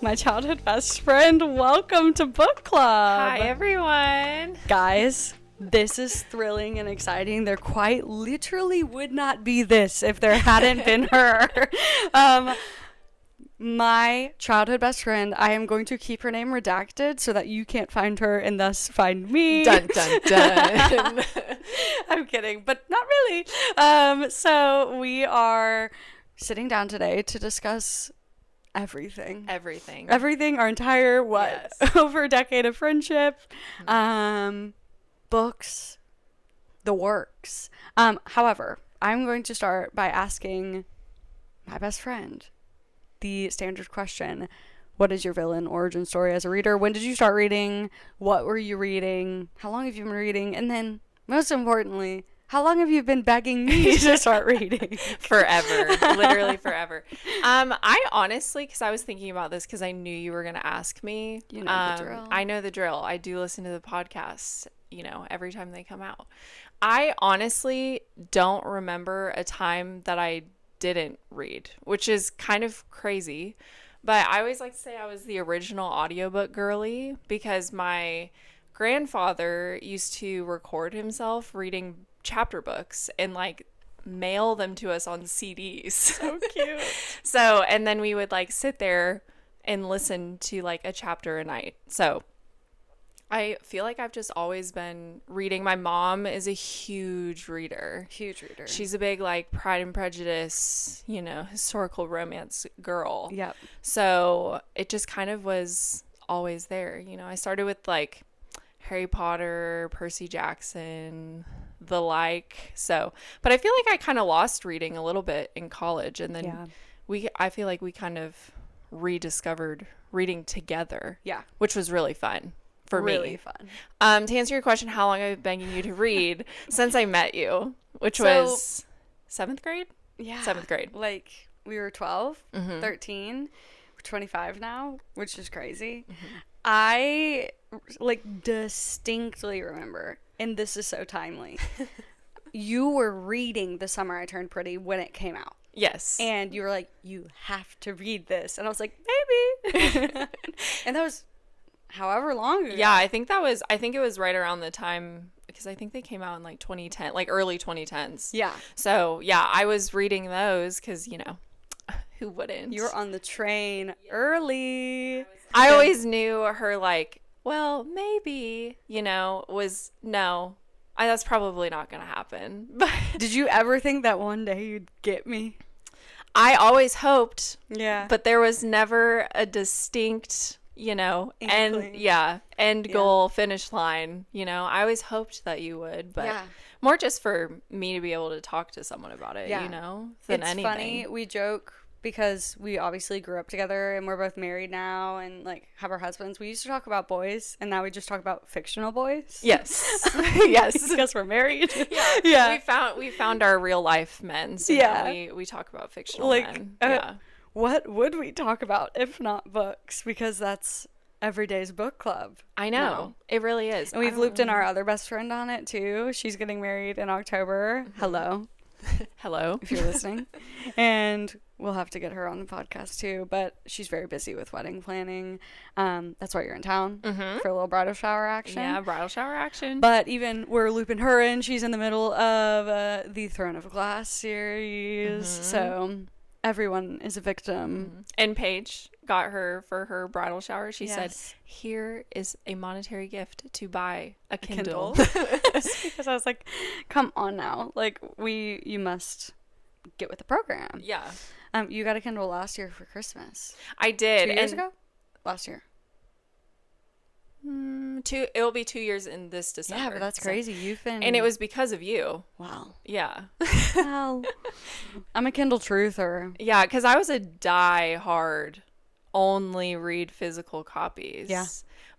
my childhood best friend. Welcome to Book Club. Hi, everyone. Guys, this is thrilling and exciting. There quite literally would not be this if there hadn't been her. My childhood best friend, I am going to keep her name redacted so that you can't find her and thus find me. Dun, dun, dun. I'm kidding, but not really. So we are sitting down today to discuss everything, our entire over a decade of friendship, books, the works. However, I'm going to start by asking my best friend the standard question: what is your villain origin story as a reader? When did you start reading? What were you reading? How long have you been reading? And then, most importantly, how long have you been begging me to start reading? Forever. Literally forever. I honestly, because I was thinking about this because I knew you were going to ask me. You know the drill. I know the drill. I do listen to the podcasts, every time they come out. I honestly don't remember a time that I didn't read, which is kind of crazy. But I always like to say I was the original audiobook girly because my grandfather used to record himself reading chapter books and mail them to us on CDs. So cute. And then we would sit there and listen to a chapter a night. So I feel like I've just always been reading. My mom is a huge reader. She's a big Pride and Prejudice, historical romance girl. Yep. So it just kind of was always there. I started with Harry Potter, Percy Jackson, the like. So, but I feel like I kind of lost reading a little bit in college, and then I feel like we kind of rediscovered reading together. Yeah, which was really fun for me. Really fun. To answer your question, how long I've been begging you to read since I met you, which was 7th grade. Yeah, 7th grade. We were 12, 13. We're 25 now, which is crazy. I distinctly remember, and this is so timely, you were reading The Summer I Turned Pretty when it came out. Yes. And you were like, you have to read this. And I was like, maybe. And that was however long ago. Yeah, I think it was right around the time, because I think they came out in 2010, early 2010s. Yeah. So, yeah, I was reading those because, who wouldn't? You were on the train early. I always knew her well, maybe, was no. That's probably not going to happen. But did you ever think that one day you'd get me? I always hoped. Yeah. But there was never a distinct, end goal, finish line. I always hoped that you would, but more just for me to be able to talk to someone about it, than anything. It's funny. We joke because we obviously grew up together and we're both married now and have our husbands. We used to talk about boys and now we just talk about fictional boys. Yes. Yes. Because we're married. Yeah. We found our real life men. So we talk about fictional men. What would we talk about if not books? Because that's everyday's book club. I know. No. It really is. And we've looped in our other best friend on it too. She's getting married in October. Hello. Hello. If you're listening. And we'll have to get her on the podcast too, but she's very busy with wedding planning. That's why you're in town for a little bridal shower action. Yeah, bridal shower action. But even we're looping her in. She's in the middle of the Throne of Glass series. So everyone is a victim. And Paige got her for her bridal shower. She said, here is a monetary gift to buy a Kindle. Because I was like, come on now. You must get with the program. Yeah. You got a Kindle last year for Christmas. I did. 2 years ago? Last year. It'll be 2 years in this December. Yeah, but that's crazy. You've been... And it was because of you. Wow. Yeah. Well, I'm a Kindle truther. Yeah, because I was a die-hard only read physical copies. Yeah.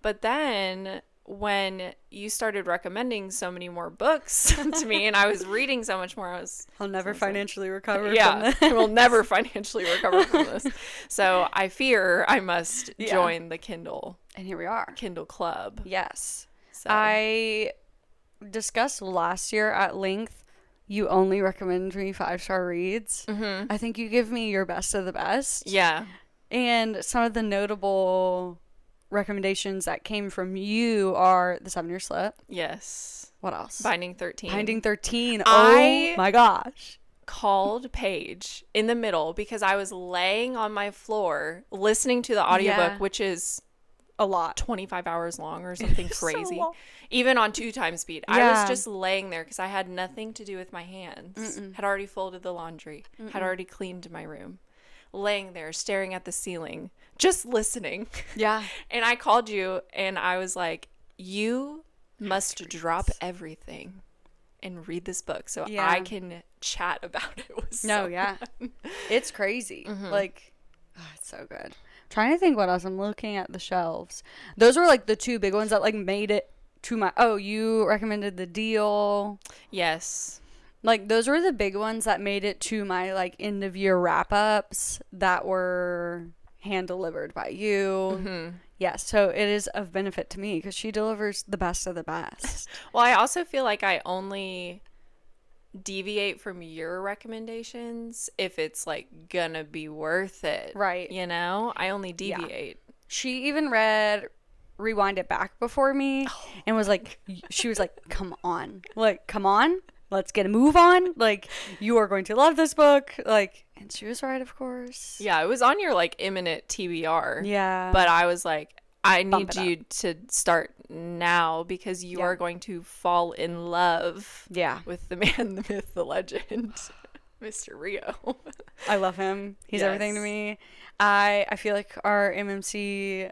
But then when you started recommending so many more books to me and I was reading so much more, I'll never financially recover from this. I will never financially recover from this. So I fear I must join the Kindle. And here we are. Kindle Club. Yes. So. I discussed last year at length, you only recommend me 5-star reads. I think you give me your best of the best. Yeah. And some of the notable recommendations that came from you are The 7-Year Slip. Yes. What else? Binding 13. Binding 13. I Oh my gosh. called Paige in the middle because I was laying on my floor listening to the audiobook, Yeah. which is A lot. 25 hours long or something crazy. long. Even on 2x speed. I Yeah. was just laying there because I had nothing to do with my hands. Had already folded the laundry. Had already cleaned my room. Laying there, staring at the ceiling, just listening. Yeah. And I called you and I was like, you must drop everything and read this book so Yeah. I can chat about it. It was so Yeah. fun. It's crazy. Like, it's so good. Trying to think what else. I'm looking at the shelves. Those were like the two big ones that like made it to my. Oh, you recommended The Deal. Yes. Like, those were the big ones that made it to my like end of year wrap ups that were hand delivered by you. Yeah, so it is of benefit to me because she delivers the best of the best. Well, I also feel like I only deviate from your recommendations if it's like gonna be worth it. Right. You know? I only deviate. She even read Rewind It Back before me and was like, she was like, come on. Like, come on. Let's get a move on. Like, you are going to love this book. Like, and she was right, of course. Yeah, it was on your like imminent TBR. Yeah. But I was like, I need Bump it you to start now because you are going to fall in love with the man, the myth, the legend, Mr. Rio. I love him. He's everything to me. I feel like our MMC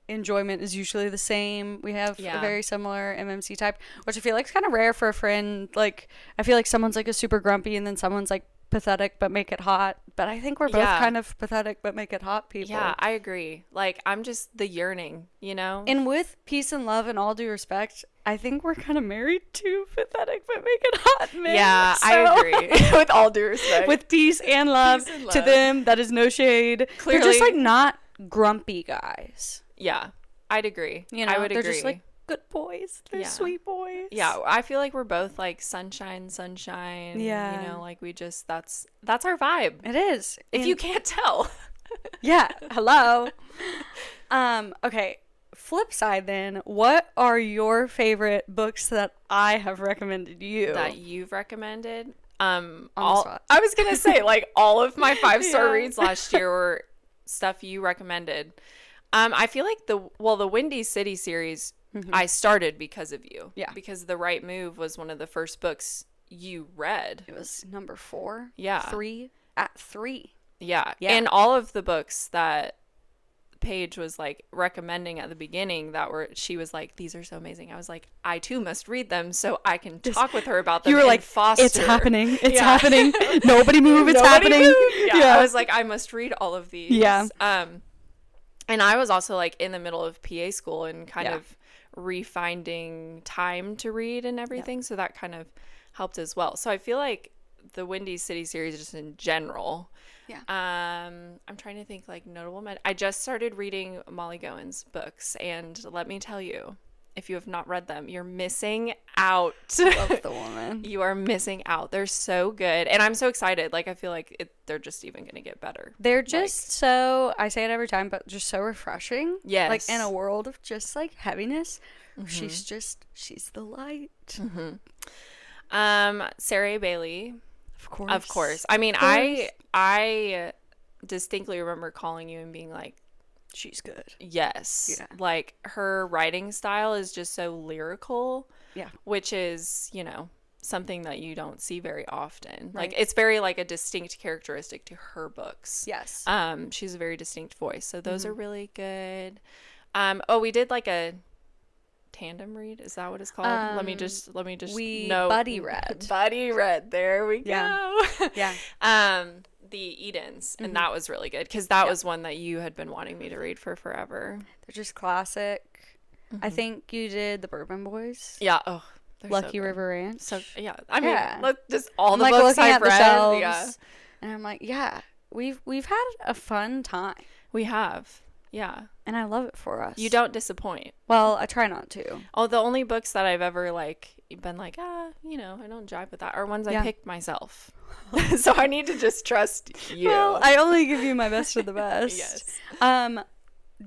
enjoyment is usually the same. We have a very similar MMC type, which I feel like is kind of rare for a friend. Like, I feel like someone's like a super grumpy and then someone's like pathetic but make it hot. But I think we're both kind of pathetic but make it hot people. Yeah, I agree. Like, I'm just the yearning, you know? And with peace and love and all due respect, I think we're kind of married to pathetic but make it hot men. Yeah, so. I agree. With all due respect. With peace and love to them, that is no shade. Clearly. They're just like not grumpy guys. Yeah, I'd agree. You know, I would they're agree. just like good boys. They're sweet boys. Yeah, I feel like we're both like sunshine. Yeah. You know, like we just, that's our vibe. It is. If you can't tell. Yeah. Hello. Okay. Flip side then, what are your favorite books that I have recommended you? That you've recommended? On the spot. I was going to say, like, all of my 5-star reads last year were stuff you recommended. I feel like the Windy City series, I started because of you. Yeah. Because The Right Move was one of the first books you read. It was number 4. Yeah. 3 at 3. Yeah. And all of the books that Paige was like recommending at the beginning she was like, these are so amazing. I was like, I too must read them so I can talk with her about them. You were like, foster. It's happening. It's happening. Nobody move. It's happening. Move. Yeah. I was like, I must read all of these. Yeah. And I was also like in the middle of PA school and kind of refinding time to read and everything. So that kind of helped as well. So I feel like the Windy City series just in general. Yeah. I'm trying to think like notable. I just started reading Molly Gowen's books, and let me tell you, if you have not read them, you're missing out. Love the woman. You are missing out. They're so good, and I'm so excited. Like I feel like they're just even gonna get better. They're just so, I say it every time, but just so refreshing. Yes. Like in a world of just like heaviness, she's the light. Sarah Bailey. Of course. I mean, I distinctly remember calling you and being like, she's good. yes. Yeah. Like her writing style is just so lyrical. Yeah. Which is, you know, something that you don't see very often. Right. Like it's very like a distinct characteristic to her books. Yes. She's a very distinct voice. So those are really good. We did like a tandem read, is that what it's called? Let me just we know. buddy read. There we go. Yeah. The Edens, and that was really good because that was one that you had been wanting me to read for forever. They're just classic. I think you did The Bourbon Boys. Yeah. Oh, Lucky River Ranch. So yeah, I mean, Yeah. just all I'm the like books looking I've at the read. shelves, Yeah, and I'm like, yeah, we've had a fun time, we have. Yeah, and I love it for us. you don't disappoint. Well, I try not to. Oh, the only books that I've ever like been like, I don't jive with that, or ones Yeah. I picked myself. So I need to just trust you. Well, I only give you my best of the best. Yes.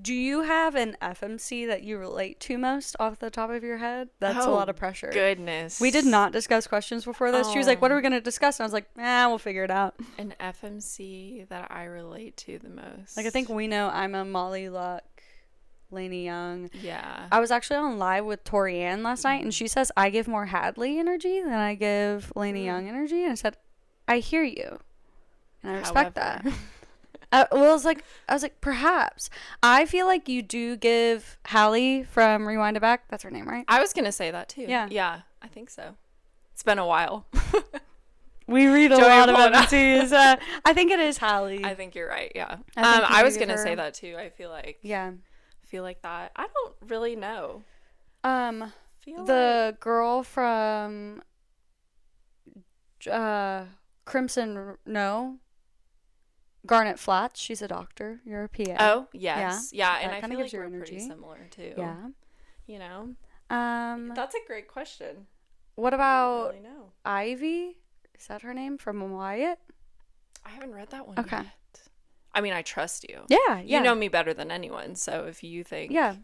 Do you have an FMC that you relate to most off the top of your head? That's a lot of pressure. Goodness. We did not discuss questions before this. She was like, what are we going to discuss? And I was like, we'll figure it out. An FMC that I relate to the most. Like, I think we know I'm a Molly Luck, Lainey Young. Yeah. I was actually on live with Tori Ann last night, and she says I give more Hadley energy than I give Lainey Young energy. And I said, I hear you. And I respect that. I was like, perhaps. I feel like you do give Hallie from Rewind It Back. That's her name, right? I was going to say that too. Yeah. Yeah, I think so. It's been a while. We read a lot of MCs. I think it is Hallie. I think you're right. Yeah. I was going to say that too. I feel like. Yeah. Feel like that. I don't really know. The girl from Crimson, Garnet Flats. She's a doctor. You're a PA. Oh, yes. Yeah, and I feel like we're energy. pretty similar too. Yeah. You know? That's a great question. What about I don't really know. Ivy? Is that her name from Wyatt? I haven't read that one Okay. yet. I mean, I trust you. Yeah. You know me better than anyone, so if you think... Yeah.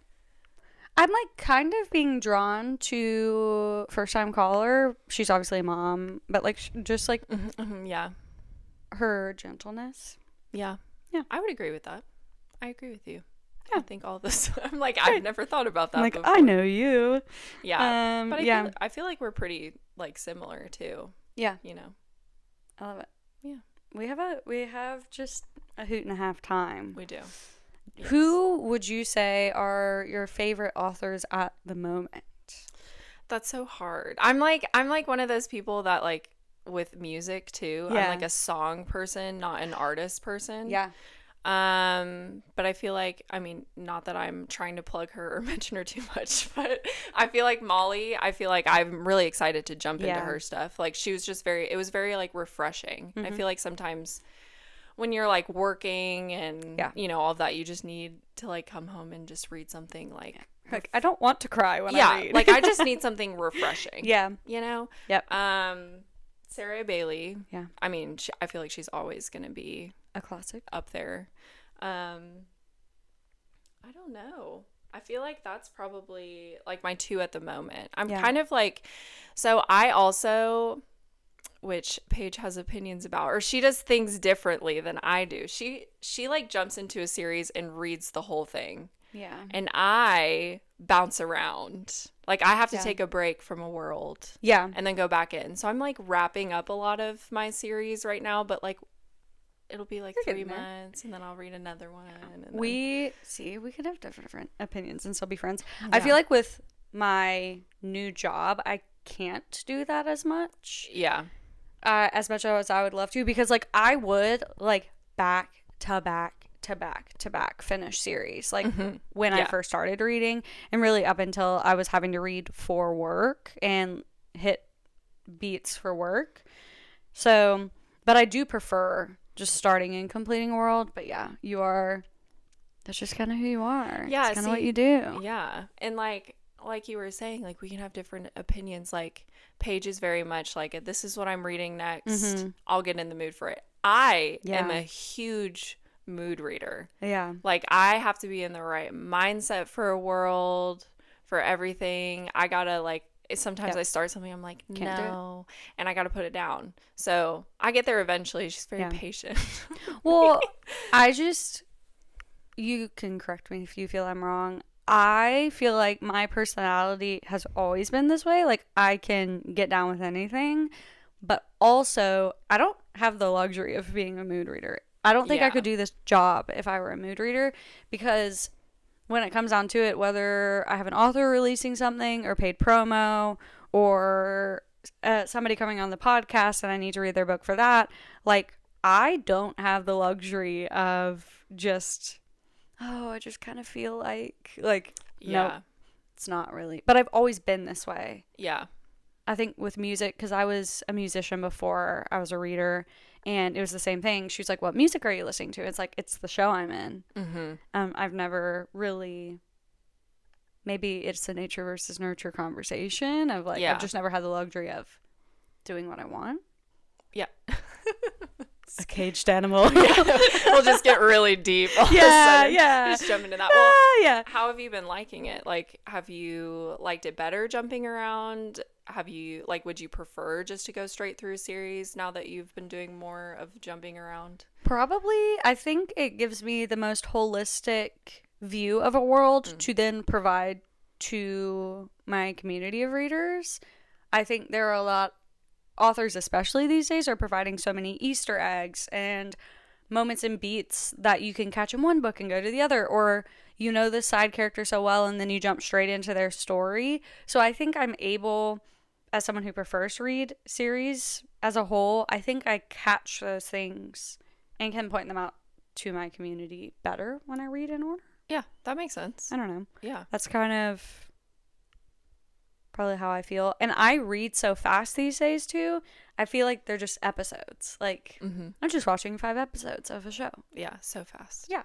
I'm like kind of being drawn to First Time Caller. She's obviously a mom, but like just like yeah, her gentleness. Yeah. I would agree with that. I agree with you. Yeah. I think all this. I'm like, I've never thought about that. I'm like, before. I know you. Yeah. But I feel like we're pretty like similar too. Yeah. You know. I love it. Yeah. We have just a hoot and a half time. We do. Yes. Who would you say are your favorite authors at the moment? That's so hard. I'm like one of those people that like with music too. Yeah. I'm like a song person, not an artist person. Yeah. But I feel like, I mean, not that I'm trying to plug her or mention her too much, but I feel like Molly, I'm really excited to jump into her stuff. Like she was just it was very like refreshing. I feel like sometimes when you're like working and you know all of that, you just need to like come home and just read something like I don't want to cry when I read. Like I just need something refreshing. Yeah. You know? Yep. Sarah Bailey. Yeah. I mean, I feel like she's always going to be a classic up there. I don't know. I feel like that's probably like my two at the moment. I'm kind of like, so I also, which Paige has opinions about, or she does things differently than I do. She like jumps into a series and reads the whole thing. Yeah. And I bounce around. Like I have to take a break from a world. Yeah. And then go back in. So I'm like wrapping up a lot of my series right now, but like it'll be like 3 months and then I'll read another one. And we could have different opinions and still be friends. Yeah. I feel like with my new job, I can't do that as much. Yeah. As much as I would love to, because like I would like back to back finish series like when I first started reading, and really up until I was having to read for work and hit beats for work. So, but I do prefer just starting and completing a world. But yeah, that's just kind of who you are. Yeah, it's kind of what you do. Yeah. And like you were saying, like we can have different opinions. Like Paige is very much like, this is what I'm reading next. I'll get in the mood for it. I am a huge mood reader. Yeah. Like I have to be in the right mindset for a world, for everything. I gotta like, sometimes I start something, I'm like, no, and I gotta put it down. So I get there eventually. She's very patient. Well, you can correct me if you feel I'm wrong. I feel like my personality has always been this way. Like I can get down with anything, but also I don't have the luxury of being a mood reader. I don't think I could do this job if I were a mood reader, because when it comes down to it, whether I have an author releasing something or paid promo or somebody coming on the podcast and I need to read their book for that, like I don't have the luxury of just, I just kind of feel like no, it's not really. But I've always been this way. Yeah. I think with music, because I was a musician before I was a reader, and it was the same thing. She was like, what music are you listening to? It's like, it's the show I'm in. I've never really maybe it's a nature versus nurture conversation of like, I've just never had the luxury of doing what I want. Yeah. A caged animal. Yeah. We'll just get really deep all of a sudden. Just jump into that. Well, how have you been liking it? Like, have you liked it better jumping around? Have you, like, would you prefer just to go straight through a series now that you've been doing more of jumping around? Probably. I think it gives me the most holistic view of a world to then provide to my community of readers. I think there are a lot authors, especially these days, are providing so many Easter eggs and moments and beats that you can catch in one book and go to the other, or you know the side character so well and then you jump straight into their story. So I think I'm able, as someone who prefers to read series as a whole, I think I catch those things and can point them out to my community better when I read in order. Yeah, that makes sense. I don't know. Yeah. That's kind of probably how I feel. And I read so fast these days too. I feel like they're just episodes. Like, I'm just watching 5 episodes of a show. Yeah, so fast. Yeah.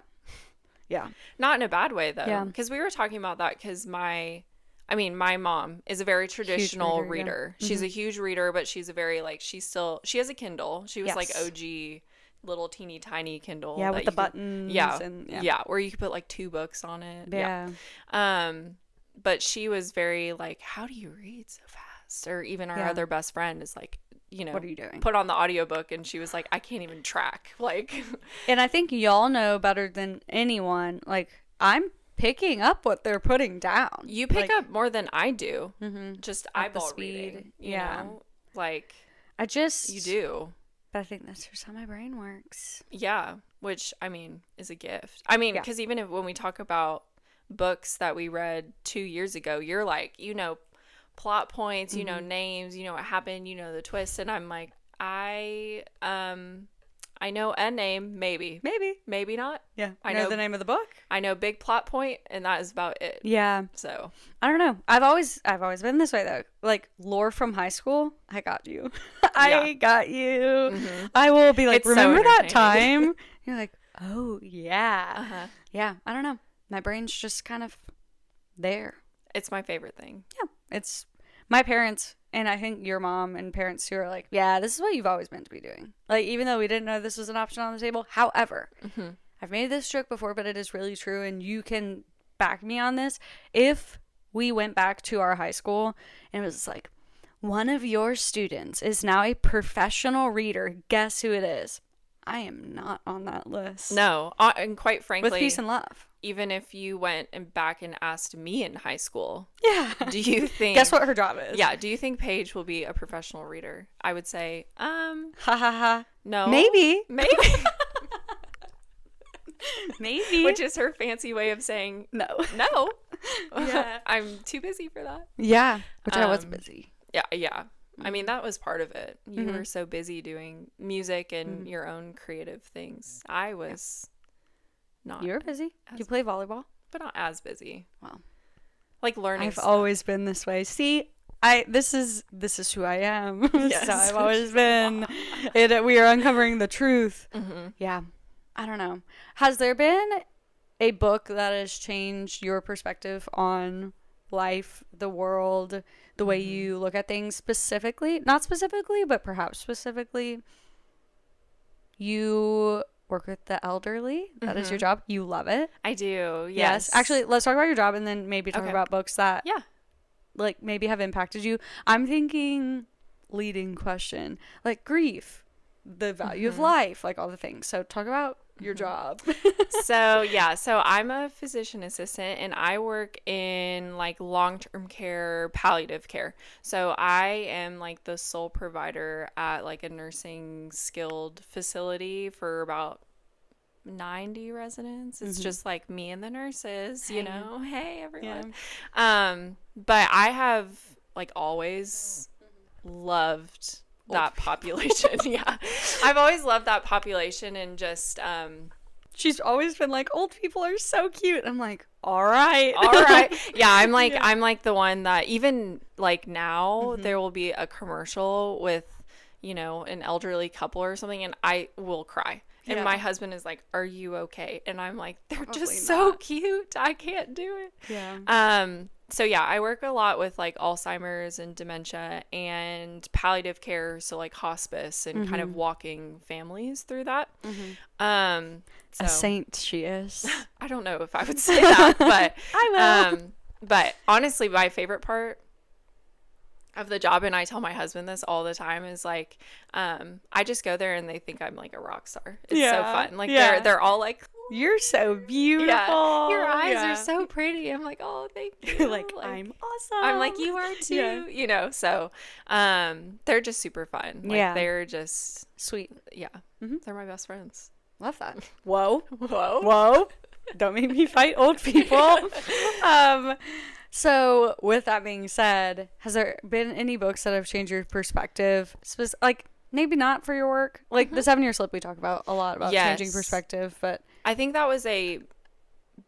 Yeah. Not in a bad way, though. Yeah. Because we were talking about that because my mom is a very traditional reader. Yeah. She's a huge reader, but she's a very, like, she has a Kindle. She was like OG little teeny tiny Kindle. Yeah, with the buttons. Yeah, where you could put like 2 books on it. Yeah. But she was very like, how do you read so fast? Or even our other best friend is like, you know, what are you doing? Put on the audiobook, and she was like, I can't even track. Like, and I think y'all know better than anyone. Like, I'm picking up what they're putting down. You pick up more than I do. Just eyeball reading. You know? Like, you do. But I think that's just how my brain works. Yeah, which, I mean, is a gift. I mean, because even when we talk about books that we read 2 years ago, you're like, you know, plot points, you know, names, you know what happened, you know the twist, and I'm like, I know a name, maybe not. Yeah, I know the name of the book. I know big plot point, and that is about it. Yeah. So I don't know. I've always been this way though. Like lore from high school, I got you. I got you. I will be like, it's remember that time? You're like, oh yeah, yeah. I don't know. My brain's just kind of there. It's my favorite thing. Yeah. It's my parents, and I think your mom and parents who are like, yeah, this is what you've always meant to be doing. Like, even though we didn't know this was an option on the table. However, I've made this joke before, but it is really true, and you can back me on this. If we went back to our high school and it was like, one of your students is now a professional reader, guess who it is? I am not on that list. No, and quite frankly, with peace and love. Even if you went back and asked me in high school, do you think... Guess what her job is? Yeah, do you think Paige will be a professional reader? I would say, ha ha ha. No. Maybe. Maybe. Maybe. Which is her fancy way of saying no. No. Yeah. I'm too busy for that. Yeah, which I was busy. Yeah. I mean, that was part of it. You were so busy doing music and your own creative things. I was not. You were busy. You play volleyball, but not as busy. Well, like learning. I've always been this way. See, this is who I am. Yes. So I've always been. We are uncovering the truth. Yeah. I don't know. Has there been a book that has changed your perspective on life, the world, the way you look at things specifically? Not specifically, but perhaps specifically. You work with the elderly. That is your job. You love it. I do. Yes. Actually, let's talk about your job and then maybe talk about books that like maybe have impacted you. I'm thinking leading question, like grief, the value of life, like all the things. So talk about your job. So I'm a physician assistant, and I work in like long-term care, palliative care. So I am like the sole provider at like a nursing skilled facility for about 90 residents. It's just like me and the nurses, you know. Hey everyone. But I have like always loved that population. I've always loved that population, and just she's always been like, old people are so cute. I'm like, all right. Yeah, I'm like I'm like the one that even like now there will be a commercial with you know, an elderly couple or something, and I will cry. And Yeah. my husband is like, "Are you okay?" And I'm like, "They're Probably just so not. cute. I can't do it." Yeah. So yeah, I work a lot with like Alzheimer's and dementia and palliative care, so like hospice and kind of walking families through that. So A saint she is. I don't know if I would say that, but I will. but honestly, my favorite part of the job, and I tell my husband this all the time, is like, I just go there and they think I'm like a rock star. It's so fun. Like they're all like, "You're so beautiful. yeah, your eyes are so pretty." I'm like, "Oh, thank you." like, "I'm awesome." I'm like, "You are too." Yeah. You know, so they're just super fun. Like, Yeah. they're just Sweet. they're my best friends. Love that. Whoa. Whoa. Whoa. Don't make me fight old people. So with that being said, has there been any books that have changed your perspective? Like, maybe not for your work. Like the 7-Year Slip, we talk about a lot about changing perspective, but I think that was a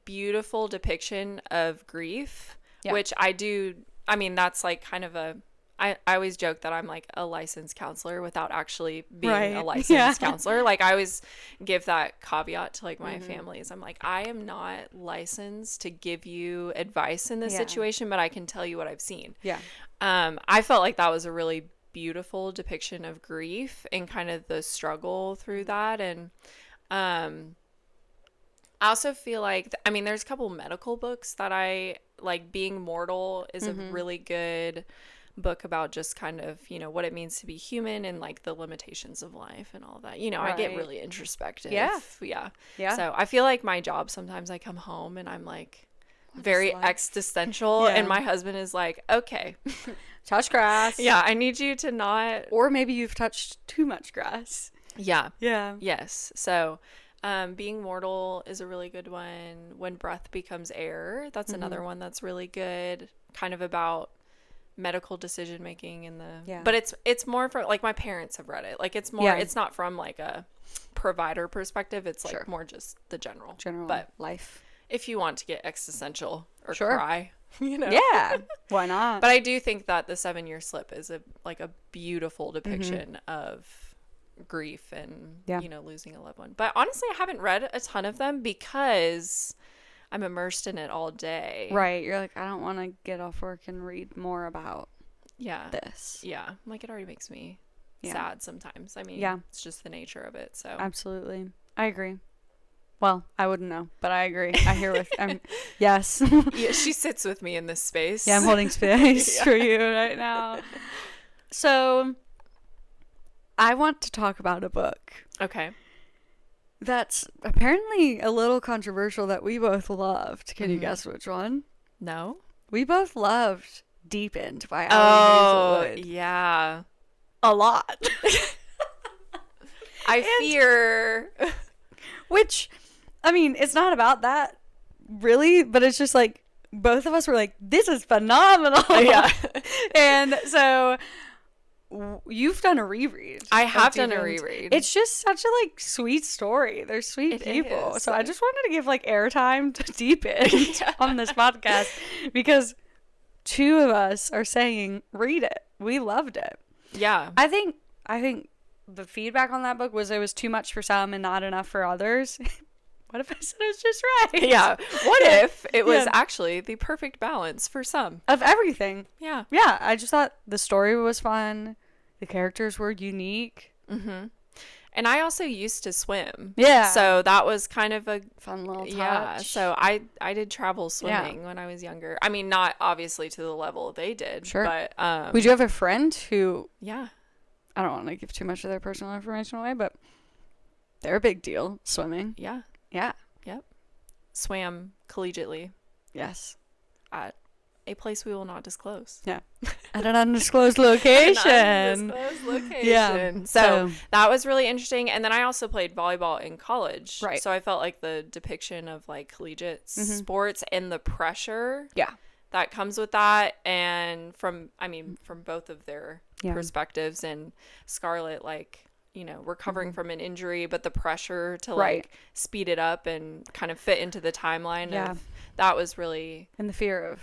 beautiful depiction of grief, which I do. I mean, that's like kind of a. I always joke that I'm like a licensed counselor without actually being a licensed counselor. Like, I always give that caveat to like my families. I'm like, I am not licensed to give you advice in this situation, but I can tell you what I've seen. Yeah. I felt like that was a really beautiful depiction of grief and kind of the struggle through that. And I also feel like, I mean, there's a couple medical books that I like. Being Mortal is a really good book about just kind of, you know, what it means to be human and like the limitations of life and all that. You know, I get really introspective. Yeah. So I feel like my job, sometimes I come home and I'm like very existential, and my husband is like, "Okay, touch grass." Yeah, I need you to not. Or maybe you've touched too much grass. Yeah. Yeah. Yes. So Being Mortal is a really good one. When Breath Becomes Air, that's another one that's really good, kind of about medical decision making in the but it's more for like, my parents have read it. Like, it's more it's not from like a provider perspective. It's like more just the general but life. If you want to get existential or cry, you know. Yeah. Why not? But I do think that the 7-Year Slip is a beautiful depiction of grief and you know, losing a loved one. But honestly, I haven't read a ton of them because I'm immersed in it all day. Right. You're like, I don't want to get off work and read more about this. Yeah. Like, it already makes me sad sometimes. I mean, it's just the nature of it. So absolutely. I agree. Well, I wouldn't know, but I agree. I hear with yes. Yeah, she sits with me in this space. Yeah, I'm holding space for you right now. So I want to talk about a book. Okay. That's apparently a little controversial that we both loved. Can you guess which one? No. We both loved Deepened by Oh, Allie Hazelwood. yeah. A lot. I fear. Which, I mean, it's not about that, really, but it's just like, both of us were like, this is phenomenal. Yeah. And so you've done a reread. I have done a reread. It's just such a like sweet story. They're sweet people. Is. So I just wanted to give like airtime to Deepened on this podcast, because two of us are saying read it. We loved it. Yeah. I think the feedback on that book was it was too much for some and not enough for others. What if I said it was just right? Yeah. What if it was actually the perfect balance for some? Of everything. Yeah. Yeah. I just thought the story was fun. The characters were unique. Mm-hmm. And I also used to swim. Yeah. So that was kind of a fun little touch. Yeah. So I did travel swimming when I was younger. I mean, not obviously to the level they did. Sure. But we do have a friend who, yeah, I don't want to give too much of their personal information away, but they're a big deal swimming. Yeah. Yeah. Yep. Swam collegiately. Yes. At a place we will not disclose. Yeah. At an undisclosed location. Yeah. So that was really interesting. And then I also played volleyball in college. Right. So I felt like the depiction of like collegiate sports and the pressure that comes with that. And from both of their perspectives, and Scarlett, like, you know, recovering from an injury, but the pressure to like speed it up and kind of fit into the timeline of that was really. And the fear of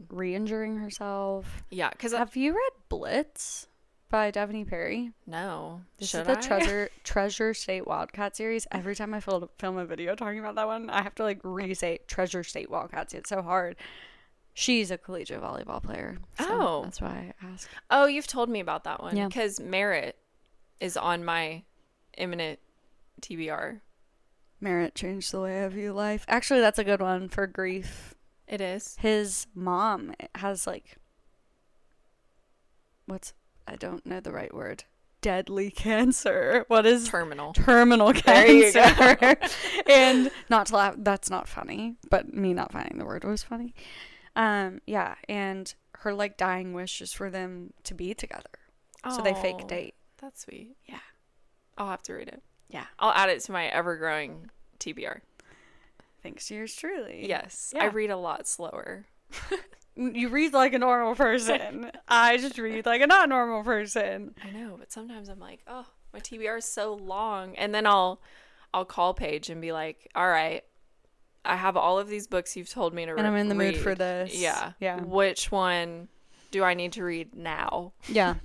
re-injuring herself. Yeah. Because have you read Blitz by Daphne Perry? No. This Should is the I? Treasure State Wildcat series. Every time I film a video talking about that one, I have to like re-say Treasure State Wildcats. It's so hard. She's a collegiate volleyball player. So Oh. that's why I asked. Oh, you've told me about that one. Yeah. Because Merritt is on my imminent TBR. Merritt changed the way I view life. Actually, that's a good one for grief. It is. His mom has like, I don't know the right word. Deadly cancer. What is Terminal cancer? you go. And not to laugh, that's not funny, but me not finding the word was funny. Yeah, and her like dying wish is for them to be together. So they fake Oh, date. That's sweet. Yeah. I'll have to read it. Yeah. I'll add it to my ever-growing TBR. Thanks to yours truly. Yes. Yeah. I read a lot slower. You read like a normal person. I just read like a not normal person. I know, but sometimes I'm like, oh, my TBR is so long. And then I'll call Paige and be like, all right, I have all of these books you've told me to read. And I'm in the mood for this. Yeah. Yeah. Which one do I need to read now? Yeah.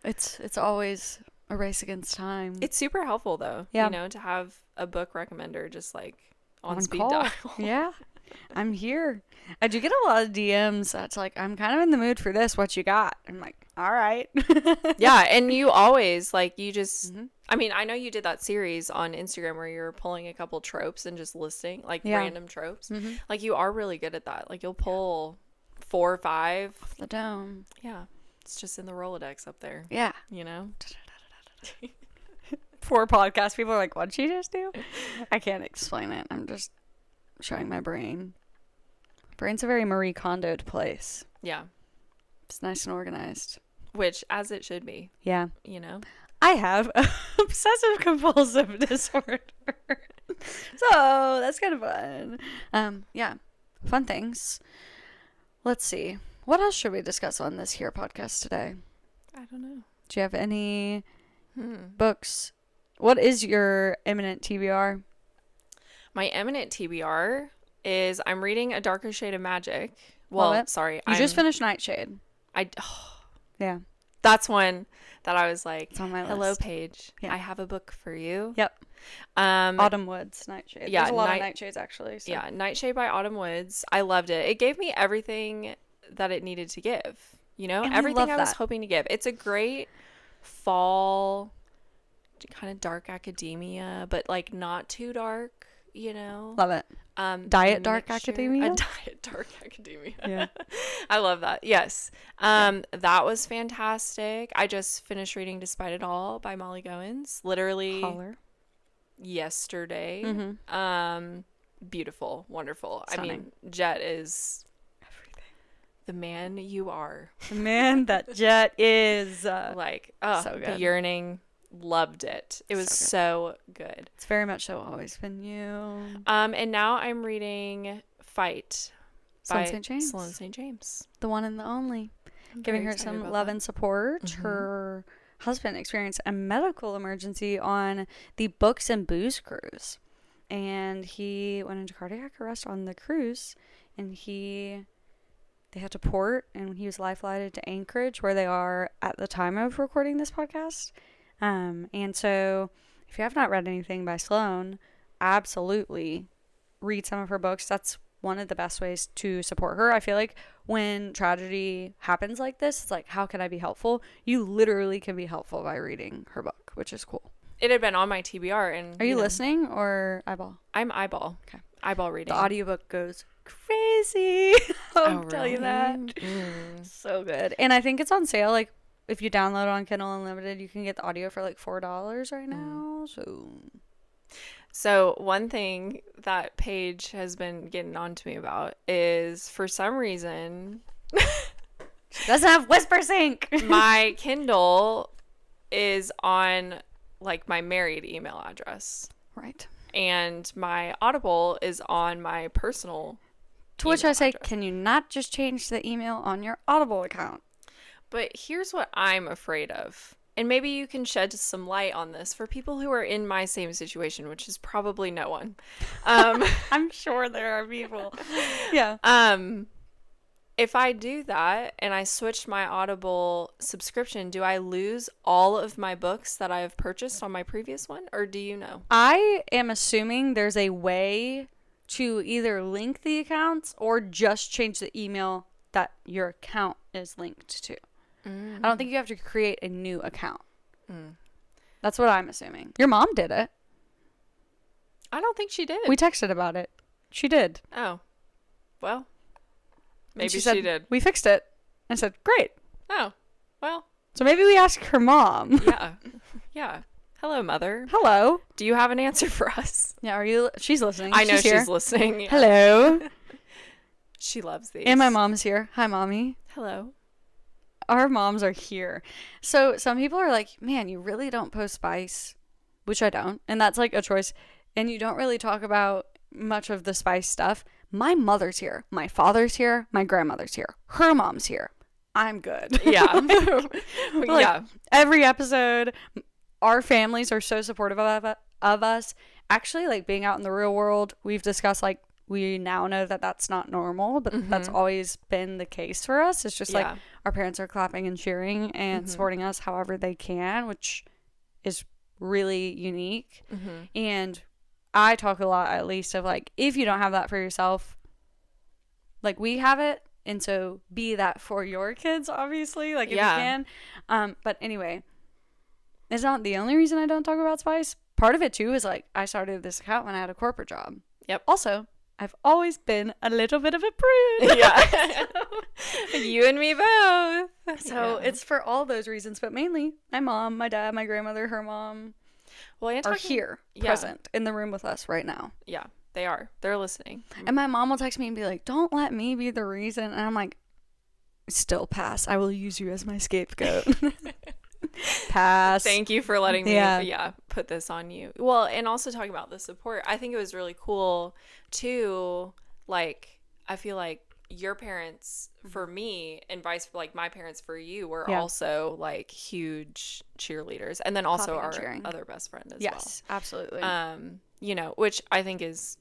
It's always a race against time. It's super helpful though, Yeah. you know, to have a book recommender just like on speed call. dial. Yeah. I'm here. I do get a lot of DMs that's like, I'm kind of in the mood for this. What you got? I'm like, all right. Yeah, and you always like you just Mhm. I mean, I know you did that series on Instagram where you're pulling a couple tropes and just listing like Yeah. random tropes. Mhm. Like you are really good at that. Like you'll pull 4 or 5. The dome. Yeah. It's just in the Rolodex up there, Yeah. you know? Poor podcast people are like, what'd she just do? I can't explain it. I'm just showing my brain. Brain's a very Marie Kondo'd place. Yeah. It's nice and organized. Which as it should be, Yeah. you know? I have obsessive compulsive disorder. So that's kind of fun. Yeah. Fun things. Let's see. What else should we discuss on this here podcast today? I don't know. Do you have any books? What is your imminent TBR? My eminent TBR is I'm reading A Darker Shade of Magic. Well, Love it. sorry. You just finished Nightshade. Yeah. That's one that I was like, It's on my list. hello, Paige. Yeah. I have a book for you. Yep. Autumn Woods, Nightshade. Yeah, There's a lot of Nightshades actually. So. Yeah, Nightshade by Autumn Woods. I loved it. It gave me everything that it needed to give. You know, And I everything love I was that. hoping to give. It's a great fall, kind of dark academia, but like not too dark. You know, Love it. Diet dark mixture- academia? A diet dark academia. Yeah. I love that. Yes. That was fantastic. I just finished reading Despite It All by Molly Goins. Literally Holler. yesterday. Mm-hmm. Beautiful, wonderful. Stunning. I mean, Jet is everything. The man you are. The man that Jet is. Like, so the good. yearning. Loved it. It was so good. It's very much so always been you. And now I'm reading Fight Sloane by St. James. Sloane St. James. The one and the only. I'm Giving very her excited some about love that. and support. Mhm. Her husband experienced a medical emergency on the Books and Booze cruise. And he went into cardiac arrest on the cruise. And they had to port. And he was life flighted to Anchorage, where they are at the time of recording this podcast. And so if you have not read anything by Sloane, absolutely read some of her books. That's one of the best ways to support her. I feel like when tragedy happens like this, it's like, how can I be helpful? You literally can be helpful by reading her book, which is cool. It had been on my TBR. And Are you know, listening or eyeball? I'm eyeball. Okay. Eyeball reading. The audiobook goes crazy. I'll tell you that. So good. And I think it's on sale. Like, if you download it on Kindle Unlimited, you can get the audio for like $4 right now. So one thing that Paige has been getting on to me about is, for some reason, Doesn't have Whisper Sync. my Kindle is on like my married email address, Right. and my Audible is on my personal. To which I email say, address. can you not just change the email on your Audible account? But here's what I'm afraid of. And maybe you can shed some light on this for people who are in my same situation, which is probably no one. I'm sure there are people. Yeah. if I do that and I switch my Audible subscription, do I lose all of my books that I have purchased on my previous one? Or do you know? I am assuming there's a way to either link the accounts or just change the email that your account is linked to. I don't think you have to create a new account. That's what I'm assuming. Your mom did it. I don't think she did. We texted about it. She did. Oh. Well, maybe she she did. We fixed it. I said, great. Oh. Well. So maybe we ask her mom. Yeah. Yeah. Hello, Mother. Hello. Do you have an answer for us? Yeah, are you? She's listening. I know she's listening. Yeah. Hello. She loves these. And my mom's here. Hi, Mommy. Hello. Our moms are here. So some people are like, man, you really don't post spice, which I don't. And that's like a choice. And you don't really talk about much of the spice stuff. My mother's here. My father's here. My grandmother's here. Her mom's here. I'm good. Yeah. Yeah. Every episode, our families are so supportive of us. Actually, like being out in the real world, we've discussed like we now know that that's not normal, but that's always been the case for us. It's just like our parents are clapping and cheering and supporting us however they can, which is really unique. And I talk a lot, at least, of like, if you don't have that for yourself, like we have it. And so be that for your kids, obviously, like if you can. But anyway, it's not the only reason I don't talk about spice. Part of it too is like I started this account when I had a corporate job. Yep. Also, I've always been a little bit of a prude. Yeah. You and me both. So it's for all those reasons, but mainly my mom, my dad, my grandmother, her mom are here, present in the room with us right now. Yeah, they are. They're listening. And my mom will text me and be like, don't let me be the reason. And I'm like, still pass. I will use you as my scapegoat. Pass. Thank you for letting me put this on you. Well, and also talking about the support, I think it was really cool too. Like, I feel like your parents for me and vice like my parents for you were also like huge cheerleaders, and then also our other best friend as well. Yes, absolutely. You know, which I think is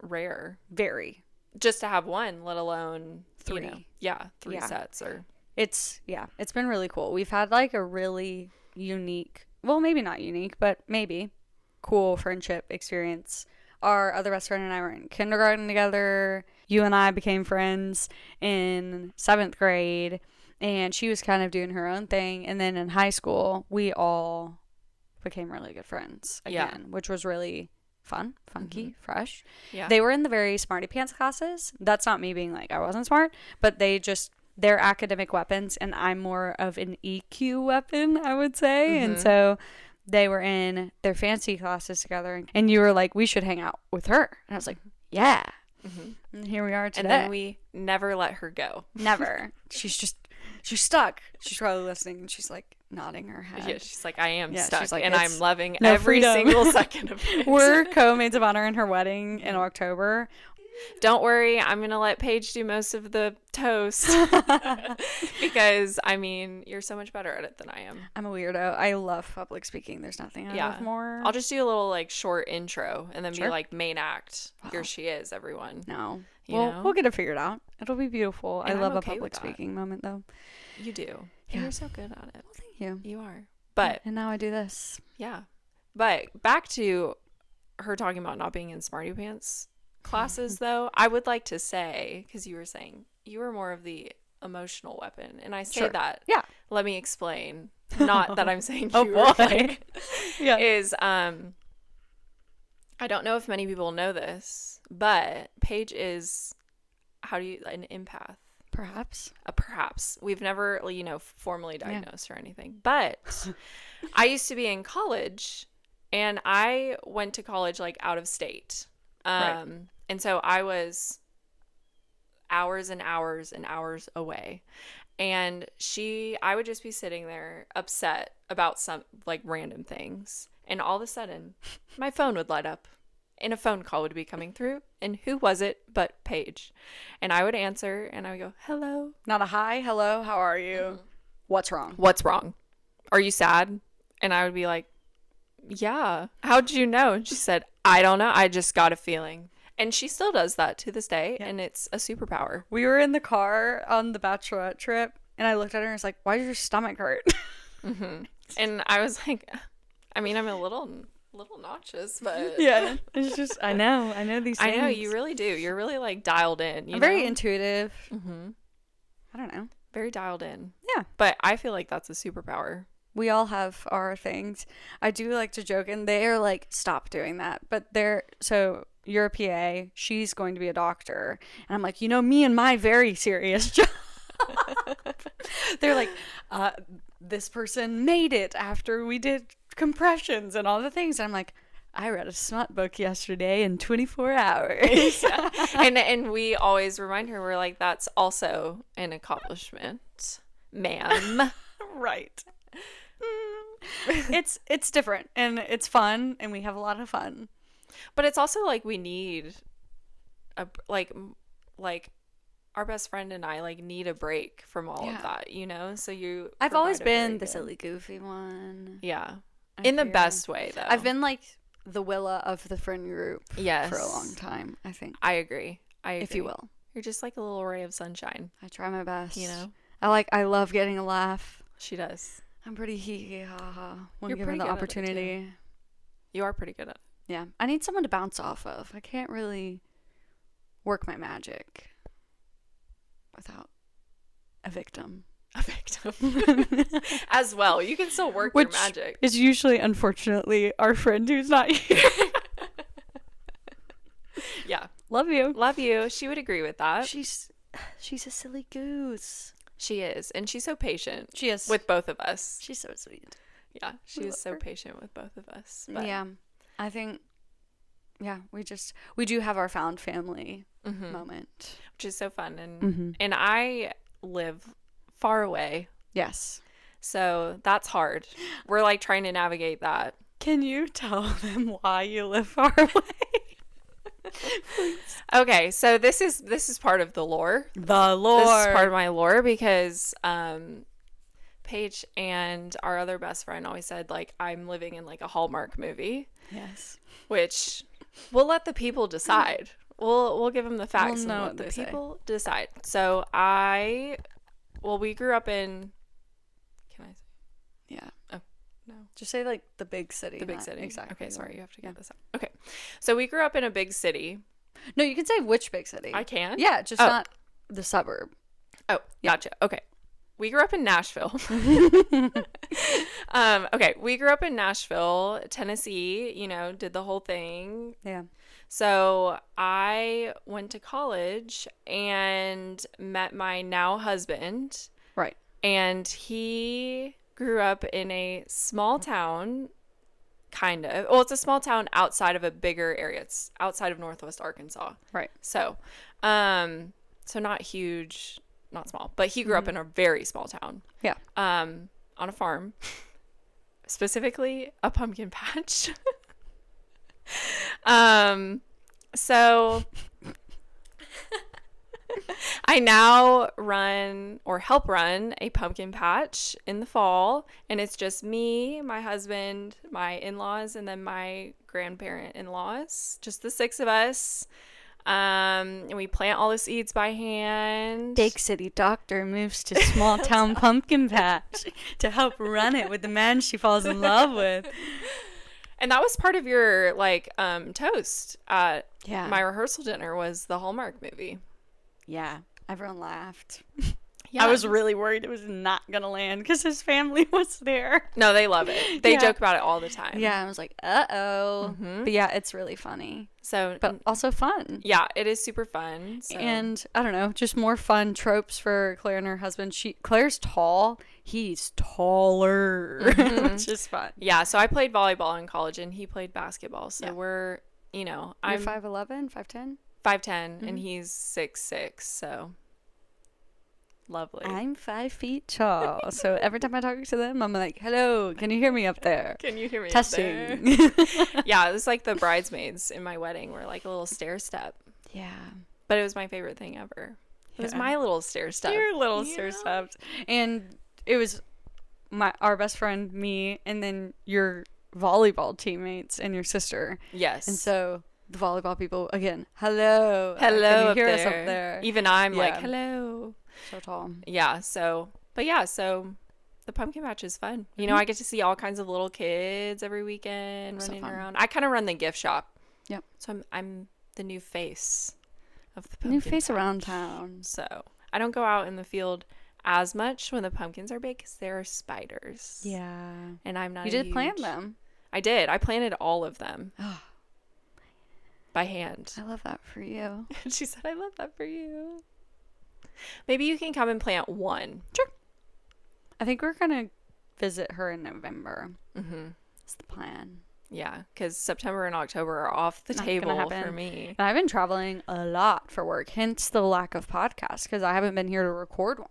rare, very, just to have one, let alone three. You know, three sets or. It's been really cool. We've had like a really unique, well, maybe not unique, but maybe cool friendship experience. Our other best friend and I were in kindergarten together. You and I became friends in 7th grade, and she was kind of doing her own thing. And then in high school, we all became really good friends again, which was really fun, funky, fresh. Yeah. They were in the very smarty pants classes. That's not me being like I wasn't smart, but they're academic weapons, and I'm more of an EQ weapon, I would say. And so they were in their fancy classes together, and you were like, we should hang out with her. And I was like, yeah. And here we are today. And then we never let her go. Never. She's stuck. She's probably listening, and she's like nodding her head. Yeah, she's like, I am stuck, she's like, and I'm loving every single second of it. We're co-maids of honor in her wedding in October. Don't worry, I'm going to let Paige do most of the toast because, I mean, you're so much better at it than I am. I'm a weirdo. I love public speaking. There's nothing I love more. I'll just do a little, like, short intro and then be like, main act. Here she is, everyone. No. We'll get it figured out. It'll be beautiful. And I love a public speaking moment, though. You do. And you're so good at it. Well, thank you. You are. But. And now I do this. Yeah. But back to her talking about not being in smarty pants classes, though, I would like to say, because you were saying you were more of the emotional weapon, and I say that. Yeah. Let me explain. Not that I'm saying you were like, is I don't know if many people know this, but Paige is an empath. Perhaps. Perhaps. We've never, formally diagnosed or anything. But I used to be in college, and I went to college like out of state. And so I was hours and hours and hours away, and I would just be sitting there upset about some like random things, and all of a sudden my phone would light up and a phone call would be coming through, and who was it but Paige? And I would answer, and I would go, hello. Not a hi, hello, how are you? What's wrong? What's wrong? Are you sad? And I would be like, yeah. How'd you know? And she said, I don't know. I just got a feeling. And she still does that to this day, Yeah. and it's a superpower. We were in the car on the bachelorette trip, and I looked at her and was like, why does your stomach hurt? And I was like, I mean, I'm a little nauseous, but Yeah. It's just, I know these things. I know you really do. You're really like dialed in. I'm very intuitive. Mm-hmm. I don't know. Very dialed in. Yeah. But I feel like that's a superpower. We all have our things. I do like to joke, and they are like, stop doing that. But so you're a PA, she's going to be a doctor. And I'm like, me and my very serious job. They're like, this person made it after we did compressions and all the things. And I'm like, I read a smut book yesterday in 24 hours. Yeah. And we always remind her, we're like, that's also an accomplishment, ma'am. Right. It's different, and it's fun, and we have a lot of fun. But it's also like we need like our best friend and I like need a break from all of that, So I've always been the good... silly goofy one. Yeah. I In the feel. best way, though. I've been like the Willa of the friend group yes. for a long time, I think. I agree. If you will. You're just like a little ray of sunshine. I try my best. I love getting a laugh. She does. I'm pretty hee ha ha when You're given the pretty good at it, opportunity. You are pretty good at it. Yeah. I need someone to bounce off of. I can't really work my magic without a victim. A victim. As well. You can still work your magic. Is usually, unfortunately, our friend who's not here. Yeah. Love you. Love you. She would agree with that. She's a silly goose. She is. And she's so patient. She is. With both of us. She's so sweet. Yeah. She is so patient with both of us. But yeah. I think, we do have our found family moment. Which is so fun. And I live far away. Yes. So that's hard. We're like trying to navigate that. Can you tell them why you live far away? Okay, so this is part of the lore. The lore. This is part of my lore because Paige and our other best friend always said like I'm living in like a Hallmark movie. Yes. Which we'll let the people decide. We'll give them the facts and know let what the they people decide. So we grew up in. Can I say? Yeah. Oh, no. Just say like the big city. The big city. Exactly. Okay, sorry, you have to get this out. Okay. So we grew up in a big city. No, you can say which big city. I can? Yeah, just not the suburb. Oh, gotcha. Okay. We grew up in Nashville. Okay, we grew up in Nashville, Tennessee, did the whole thing. Yeah. So I went to college and met my now husband. Right. And he grew up in a small town, kind of. Well, it's a small town outside of a bigger area. It's outside of Northwest Arkansas. Right. So, so not huge, not small, but he grew up in a very small town. Yeah. On a farm, specifically a pumpkin patch. So I now run or help run a pumpkin patch in the fall, and it's just me, my husband, my in-laws, and then my grandparent in-laws, just the 6 of us. And we plant all the seeds by hand. Big city doctor moves to small town pumpkin patch to help run it with the man she falls in love with. And that was part of your toast at my Yeah. rehearsal dinner was the Hallmark movie. Yeah. Everyone laughed. Yeah. I was really worried it was not going to land because his family was there. No, they love it. They Yeah. joke about it all the time. Yeah. I was like, uh-oh. Mhm. But yeah, it's really funny. So, But also fun. yeah, it is super fun. So. And I don't know, just more fun tropes for Claire and her husband. Claire's tall. He's taller, which is fun. Yeah, so I played volleyball in college and he played basketball. So Yeah. we're, You're I'm 5'11", 5'10"? 5'10" and he's 6'6", so lovely. I'm 5 feet tall. So every time I talk to them, I'm like, hello, can you hear me up there? Can you hear me? Testing. Yeah, it was like the bridesmaids in my wedding were like a little stair step. Yeah. But it was my favorite thing ever. It was Yeah. my little stair step. Your little You stair know? steps. And it was our best friend, me, and then your volleyball teammates and your sister. Yes. And so the volleyball people again. Hello. Can Hello you up hear us up there. there? Even I'm like, Yeah. hello. So tall. Yeah. So the pumpkin patch is fun. You know, Mhm. I get to see all kinds of little kids every weekend So running fun. around. I kind of run the gift shop. Yep. So I'm the new face of the New pumpkin face patch. around town. So I don't go out in the field as much when the pumpkins are big because there are spiders. Yeah. And I'm not You a did plant huge- them. I did. I planted all of them Oh, by hand. I love that for you. And she said, I love that for you. Maybe you can come and plant one. I think we're going to visit her in November. Mm-hmm. That's the plan. Yeah, because September and October are off the Not table gonna for happen. me. And I've been traveling a lot for work, hence the lack of podcasts, because I haven't been here to record one.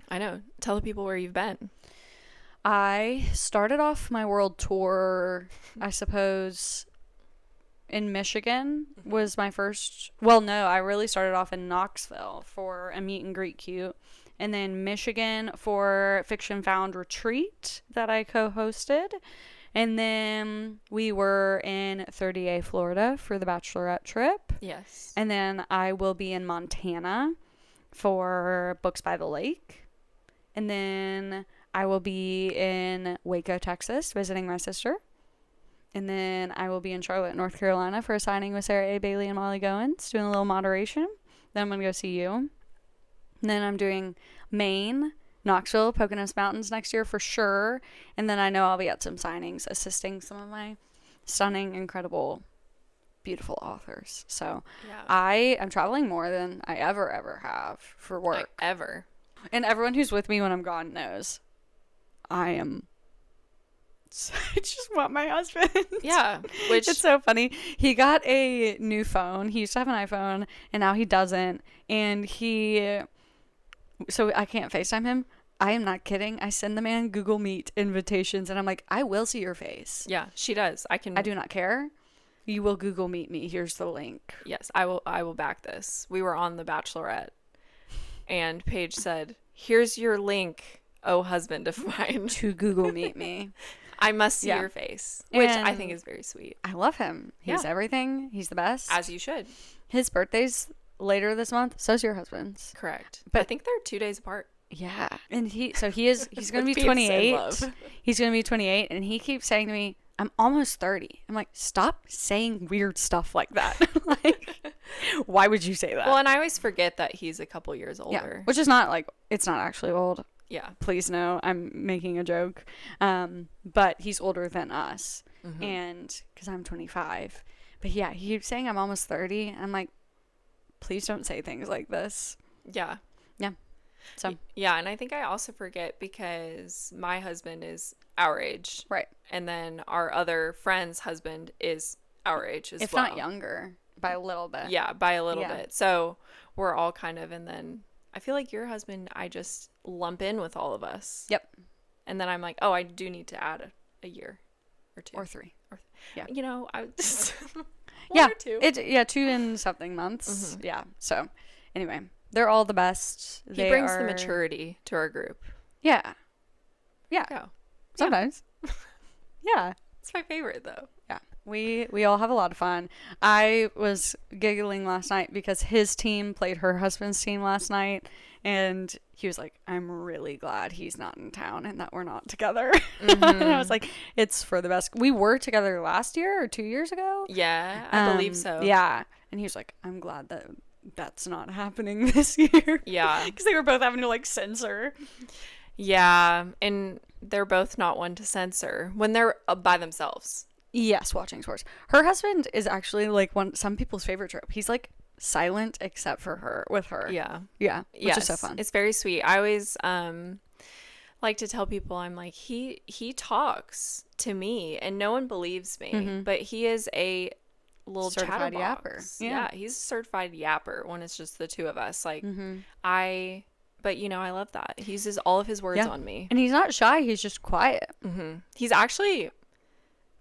I know. Tell the people where you've been. I started off my world tour, I suppose, in Michigan was my first. Well, no, I really started off in Knoxville for a meet and greet cute. And then Michigan for Fiction Found Retreat that I co-hosted. And then we were in 30A, Florida for the bachelorette trip. Yes. And then I will be in Montana for Books by the Lake. And then I will be in Waco, Texas, visiting my sister. And then I will be in Charlotte, North Carolina for a signing with Sarah A. Bailey and Molly Goins, doing a little moderation. Then I'm going to go see you. And then I'm doing Maine, Knoxville, Poconos Mountains next year for sure. And then I know I'll be at some signings assisting some of my stunning, incredible, beautiful authors. So Yeah. I am traveling more than I ever have for work. Like, ever. And everyone who's with me when I'm gone knows I am. I just want my husband. Yeah. Which It's so funny. He got a new phone. He used to have an iPhone, and now he doesn't. And so I can't FaceTime him. I am not kidding. I send the man Google Meet invitations, and I'm like, I will see your face. yeah, she does. I do not care. You will Google Meet me. Here's the link. Yes, I will back this. We were on The Bachelorette and Paige said, "Here's your link, oh husband of mine. To Google Meet me. I must see Yeah. your face," which I And think is very sweet. I love him. He's Yeah. everything. He's the best. As you should. His birthday's later this month. So's your husband's. Correct. But- I think they're 2 days apart. Yeah. And he's going to be With peace and 28. love. He's going to be 28, and he keeps saying to me, I'm almost 30. I'm like, stop saying weird stuff like that. Like, why would you say that? Well, and I always forget that he's a couple years yeah. older. Which is not like, it's not actually old. Yeah. Please no, I'm making a joke. But he's older than us. Mhm. And because I'm 25. But yeah, he keeps saying I'm almost 30. I'm like, please don't say things like this. Yeah. So, Yeah, and I think I also forget because my husband is our age. right. And then our other friend's husband is our age as If well. not younger, by a little bit. Yeah, by a little Yeah. bit. So we're all kind of, and then I feel like your husband, I just lump in with all of us. Yep. And then I'm like, oh, I do need to add a year or two. Or 3. Yeah. You know, I just Yeah, or two. 2 and something months. Mhm. Yeah. So, anyway, they're all the best. He brings the maturity to our group. Yeah. Yeah. Yeah. Sometimes. Yeah. It's my favorite though. Yeah. We all have a lot of fun. I was giggling last night because his team played her husband's team last night, and he was like, "I'm really glad he's not in town and that we're not together." And I was like, "It's for the best." We were together last year or 2 years ago. Yeah, I believe so. Yeah. And he was like, "I'm glad that that's not happening this year." Yeah. Because they were both having to like censor. Yeah, and they're both not one to censor when they're by themselves. Yes, watching sports. Her husband is actually like some people's favorite trope. He's like silent except for her with her. Yeah. Yeah. Which is so fun. It's very sweet. I always like to tell people, I'm like, he talks to me and no one believes me, Mhm. but he is a little Certified chatterbox. yapper. Yeah. Yeah, he's a certified yapper when it's just the two of us. Like Mhm. but you know, I love that. He uses all of his words Yeah. on me. And he's not shy. He's just quiet. He's actually,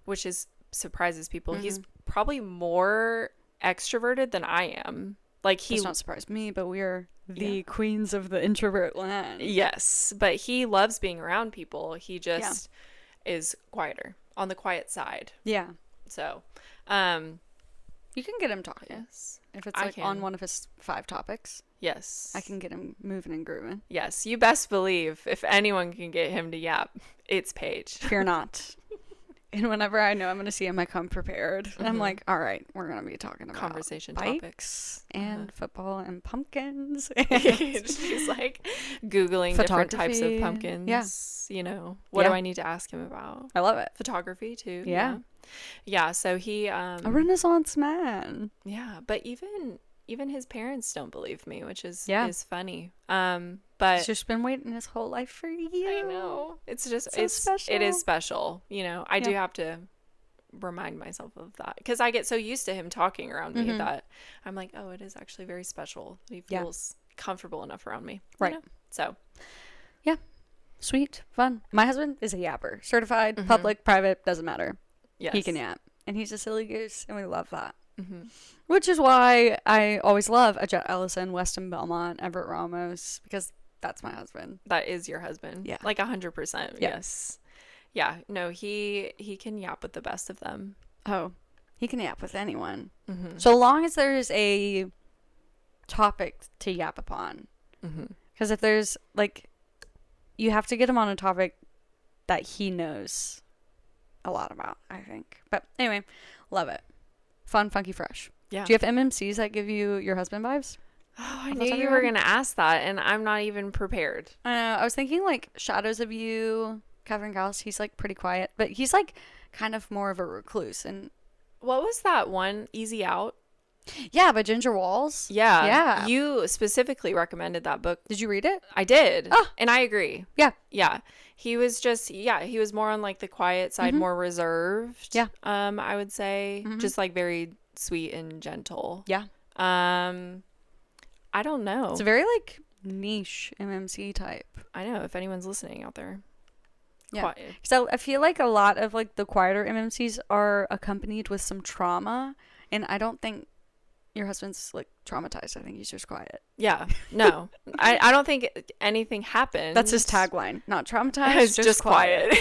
which is surprises people. He's probably more extroverted than I am. Like he Does not surprise me, but we're the Yeah. queens of the introvert land. Yes, but he loves being around people. He just is quieter, on the quiet side. Yeah. So, You can get him talking. Yes. If it's I like on can. one of his 5 topics, Yes. I can get him moving and grooving. Yes. You best believe if anyone can get him to yap, it's Paige. Fear not. And whenever I know I'm going to see him, I come prepared. I'm like, all right, we're going to be talking about Conversation bikes topics. and football and pumpkins. She's like Googling different types of Photography. pumpkins. You know, what do I need to ask him about? I love it. Photography too. Yeah. Yeah. So he, A Renaissance man. yeah, but even his parents don't believe me, which is funny. He's But just been waiting his whole life for you. I know it's just So special. it is special. You know, I do have to remind myself of that because I get so used to him talking around me that I'm like, oh, it is actually very special that he feels comfortable enough around me. Right. You know? So Yeah. Sweet. Fun. My husband is a yapper. Certified, public, private, doesn't matter. yes, He can yap. And he's a silly goose, and we love that. Which is why I always love a Jet Ellison, Weston Belmont, Everett Ramos, because that's my husband. That is your husband. Yeah. Like 100%. Yes. Yeah. No, he can yap with the best of them. Oh, he can yap with anyone. So long as there's a topic to yap upon. Because if there's, like, you have to get him on a topic that he knows a lot about, I think. But anyway, love it. Fun, funky, fresh. Yeah. Do you have MMCs that give you your husband vibes? Oh, I Of knew those you everyone? were going to ask that, and I'm not even prepared. I was thinking, like, Shadows of You, Kevin Gauss. He's, like, pretty quiet. But he's, like, kind of more of a recluse. And What was that one? Easy Out? yeah, by Ginger Walls. Yeah. Yeah. You specifically recommended that book. Did you read it? I did. Oh. And I agree. Yeah. Yeah. He was just, he was more on like the quiet side, more reserved. Yeah. I would say just like very sweet and gentle. Yeah. I don't know. It's a very, like, niche MMC type. I know if anyone's listening out there. Yeah. Quiet. So I feel like a lot of, like, the quieter MMCs are accompanied with some trauma. And I don't think your husband's, like, traumatized. I think he's just quiet. Yeah. No. I don't think anything happened. That's his tagline. Not traumatized, It's just quiet.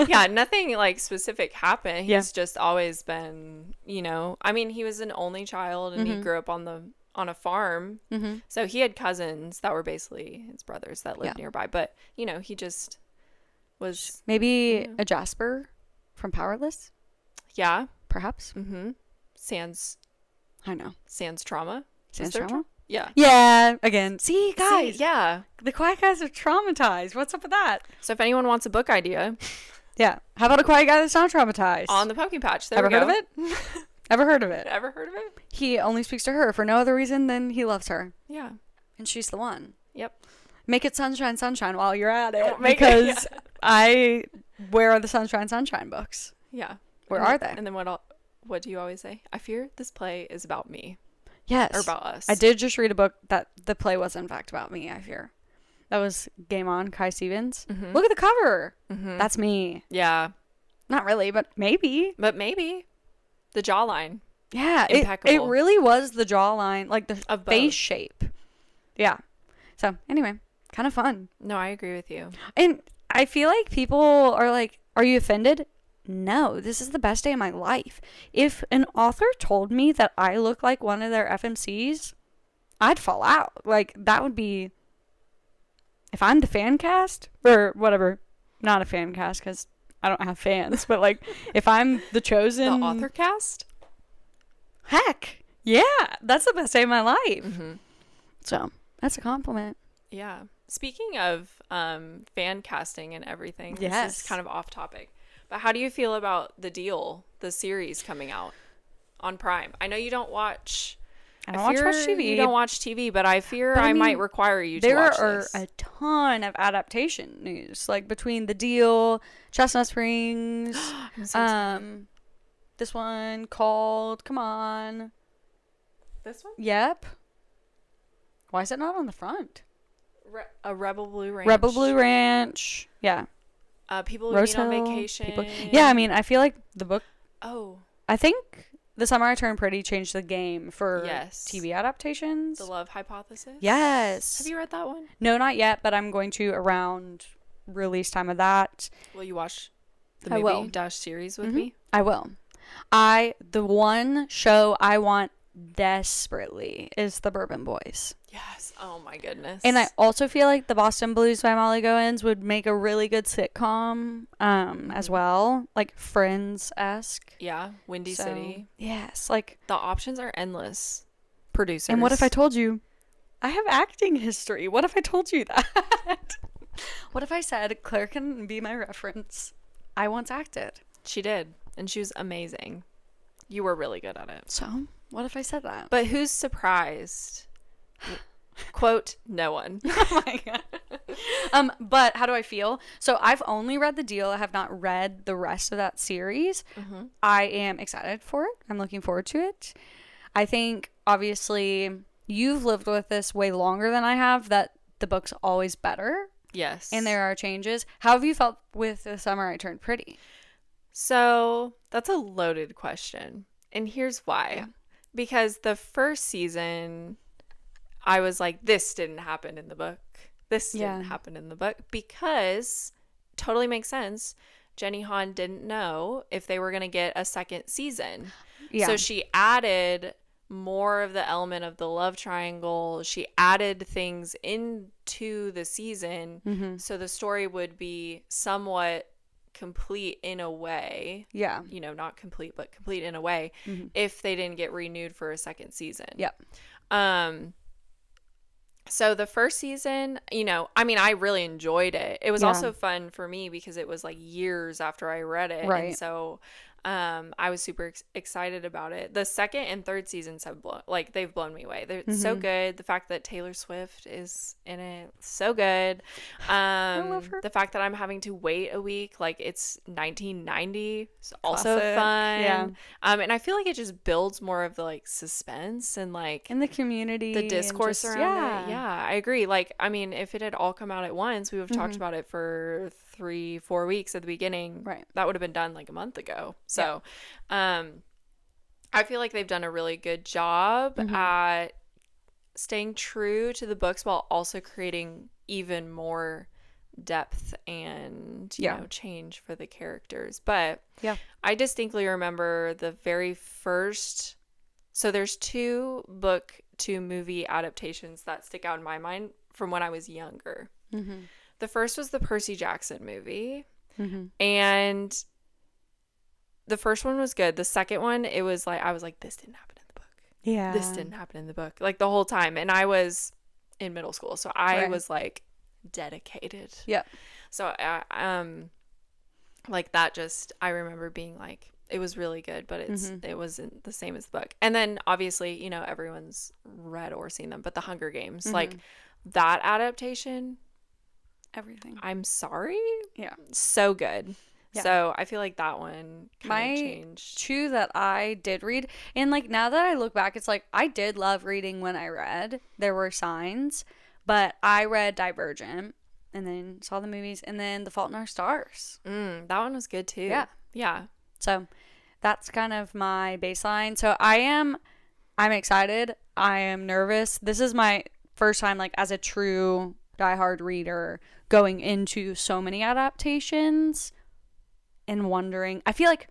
Yeah, nothing like specific happened. He's just always been, you know, I mean, he was an only child and he grew up on a farm. So he had cousins that were basically his brothers that lived nearby. But, you know, he just was. Maybe a Jasper from Powerless, Yeah. perhaps. Sans I know. trauma. Sans Is there trauma? Yeah. Yeah. Again. See, guys. See, yeah. The quiet guys are traumatized. What's up with that? So if anyone wants a book idea Yeah. How about a quiet guy that's not traumatized? on the Pumpkin Patch, there Ever we go. heard of it? Ever heard of it? Ever heard of it? He only speaks to her for no other reason than he loves her. Yeah. And she's the one. Yep. Make it sunshine, sunshine while you're at it. Oh, make it, Because where are the sunshine, sunshine books? Yeah. Where And are then- they? And then what do you always say? I fear this play is about me Yes. or about us. I did just read a book that the play was in fact about me, I fear. That was Game On, Kai Stevens. Look at the cover. That's me. Yeah. Not really, but maybe. But maybe the jawline. Yeah. Impeccable. It really was the jawline, like the Of both. face shape. Yeah. So anyway, kind of fun. No, I agree with you. And I feel like people are like, are you offended? No, this is the best day of my life. If an author told me that I look like one of their FMCs, I'd fall out. Like, that would be, if I'm the fan cast, or whatever, not a fan cast because I don't have fans, but like, if I'm the chosen. The author cast? Heck, yeah, that's the best day of my life. So, that's a compliment. Yeah. Speaking of fan casting and everything, this Yes. is kind of off topic. But how do you feel about The Deal, the series coming out on Prime? I know you don't watch. I don't watch TV. You don't watch TV, but I fear But I I might mean, require you to There watch are this. a ton of adaptation news, like between The Deal, Chestnut Springs, I'm so excited. this one called, come on, This one? yep. Why is it not on the front? A Rebel Blue Ranch. Rebel Blue Ranch, yeah. People who Rose meet on Hill, vacation. Yeah, I mean, I feel like the book, Oh, I think The Summer I Turned Pretty changed the game for Yes. TV adaptations. The Love Hypothesis. Yes. Have you read that one? No, not yet, but I'm going to around release time of that. Will you watch the I movie will. dash series with me? I will. The one show I want desperately is The Bourbon Boys. Yes. Oh my goodness. And I also feel like The Boston Blues by Molly Goins would make a really good sitcom as well, like Friends-esque. Yeah, Windy City. Yes, like the options are endless. Producers. And what if I told you I have acting history? What if I told you that? What if I said Claire can be my reference? I once acted. She did, and she was amazing. You were really good at it. So, what if I said that? But who's surprised? Quote, no one. Oh my god. But how do I feel? So I've only read The Deal. I have not read the rest of that series. Mm-hmm. I am excited for it. I'm looking forward to it. I think obviously you've lived with this way longer than I have, that the book's always better. Yes. And there are changes. How have you felt with The Summer I Turned Pretty? So that's a loaded question. And here's why. Yeah. Because the first season, I was like, this didn't happen in the book. This didn't happen in the book. Because, totally makes sense, Jenny Han didn't know if they were going to get a second season. Yeah. So she added more of the element of the love triangle. She added things into the season. Mm-hmm. So the story would be somewhat complete in a way. Yeah. You know, not complete, but complete in a way, mm-hmm. if they didn't get renewed for a second season. Yep. So the first season, you know, I mean, I really enjoyed it. It was also fun for me because it was like years after I read it. Right. And so I was super excited about it. The second and third seasons have they've blown me away. They're so good. The fact that Taylor Swift is in it, so good. I love her. The fact that I'm having to wait a week, like it's 1990, is also fun. Yeah. And I feel like it just builds more of the like suspense and like in the community, the discourse around it. Yeah, I agree. Like, I mean, if it had all come out at once, we would have talked about it for 3-4 weeks at the beginning. Right. That would have been done like a month ago. So, I feel like they've done a really good job at staying true to the books while also creating even more depth and, you know, change for the characters. But I distinctly remember the very first, so there's 2 book to movie adaptations that stick out in my mind from when I was younger. Mm-hmm. The first was the Percy Jackson movie. Mm-hmm. And the first one was good. The second one, it was like, I was like, this didn't happen in the book. Yeah. This didn't happen in the book. Like the whole time. And I was in middle school. So I was like dedicated. Yeah. So, like that just, I remember being like, it was really good, but it wasn't the same as the book. And then obviously, you know, everyone's read or seen them, but the Hunger Games, like that adaptation, everything. I'm sorry. Yeah. So good. Yeah. So I feel like that one kind of changed. 2 that I did read, and like now that I look back, it's like I did love reading when I read. There were signs, but I read Divergent and then saw the movies and then The Fault in Our Stars. That one was good too. Yeah. Yeah. So that's kind of my baseline. So I'm excited. I am nervous. This is my first time like as a true diehard reader going into so many adaptations and wondering. I feel like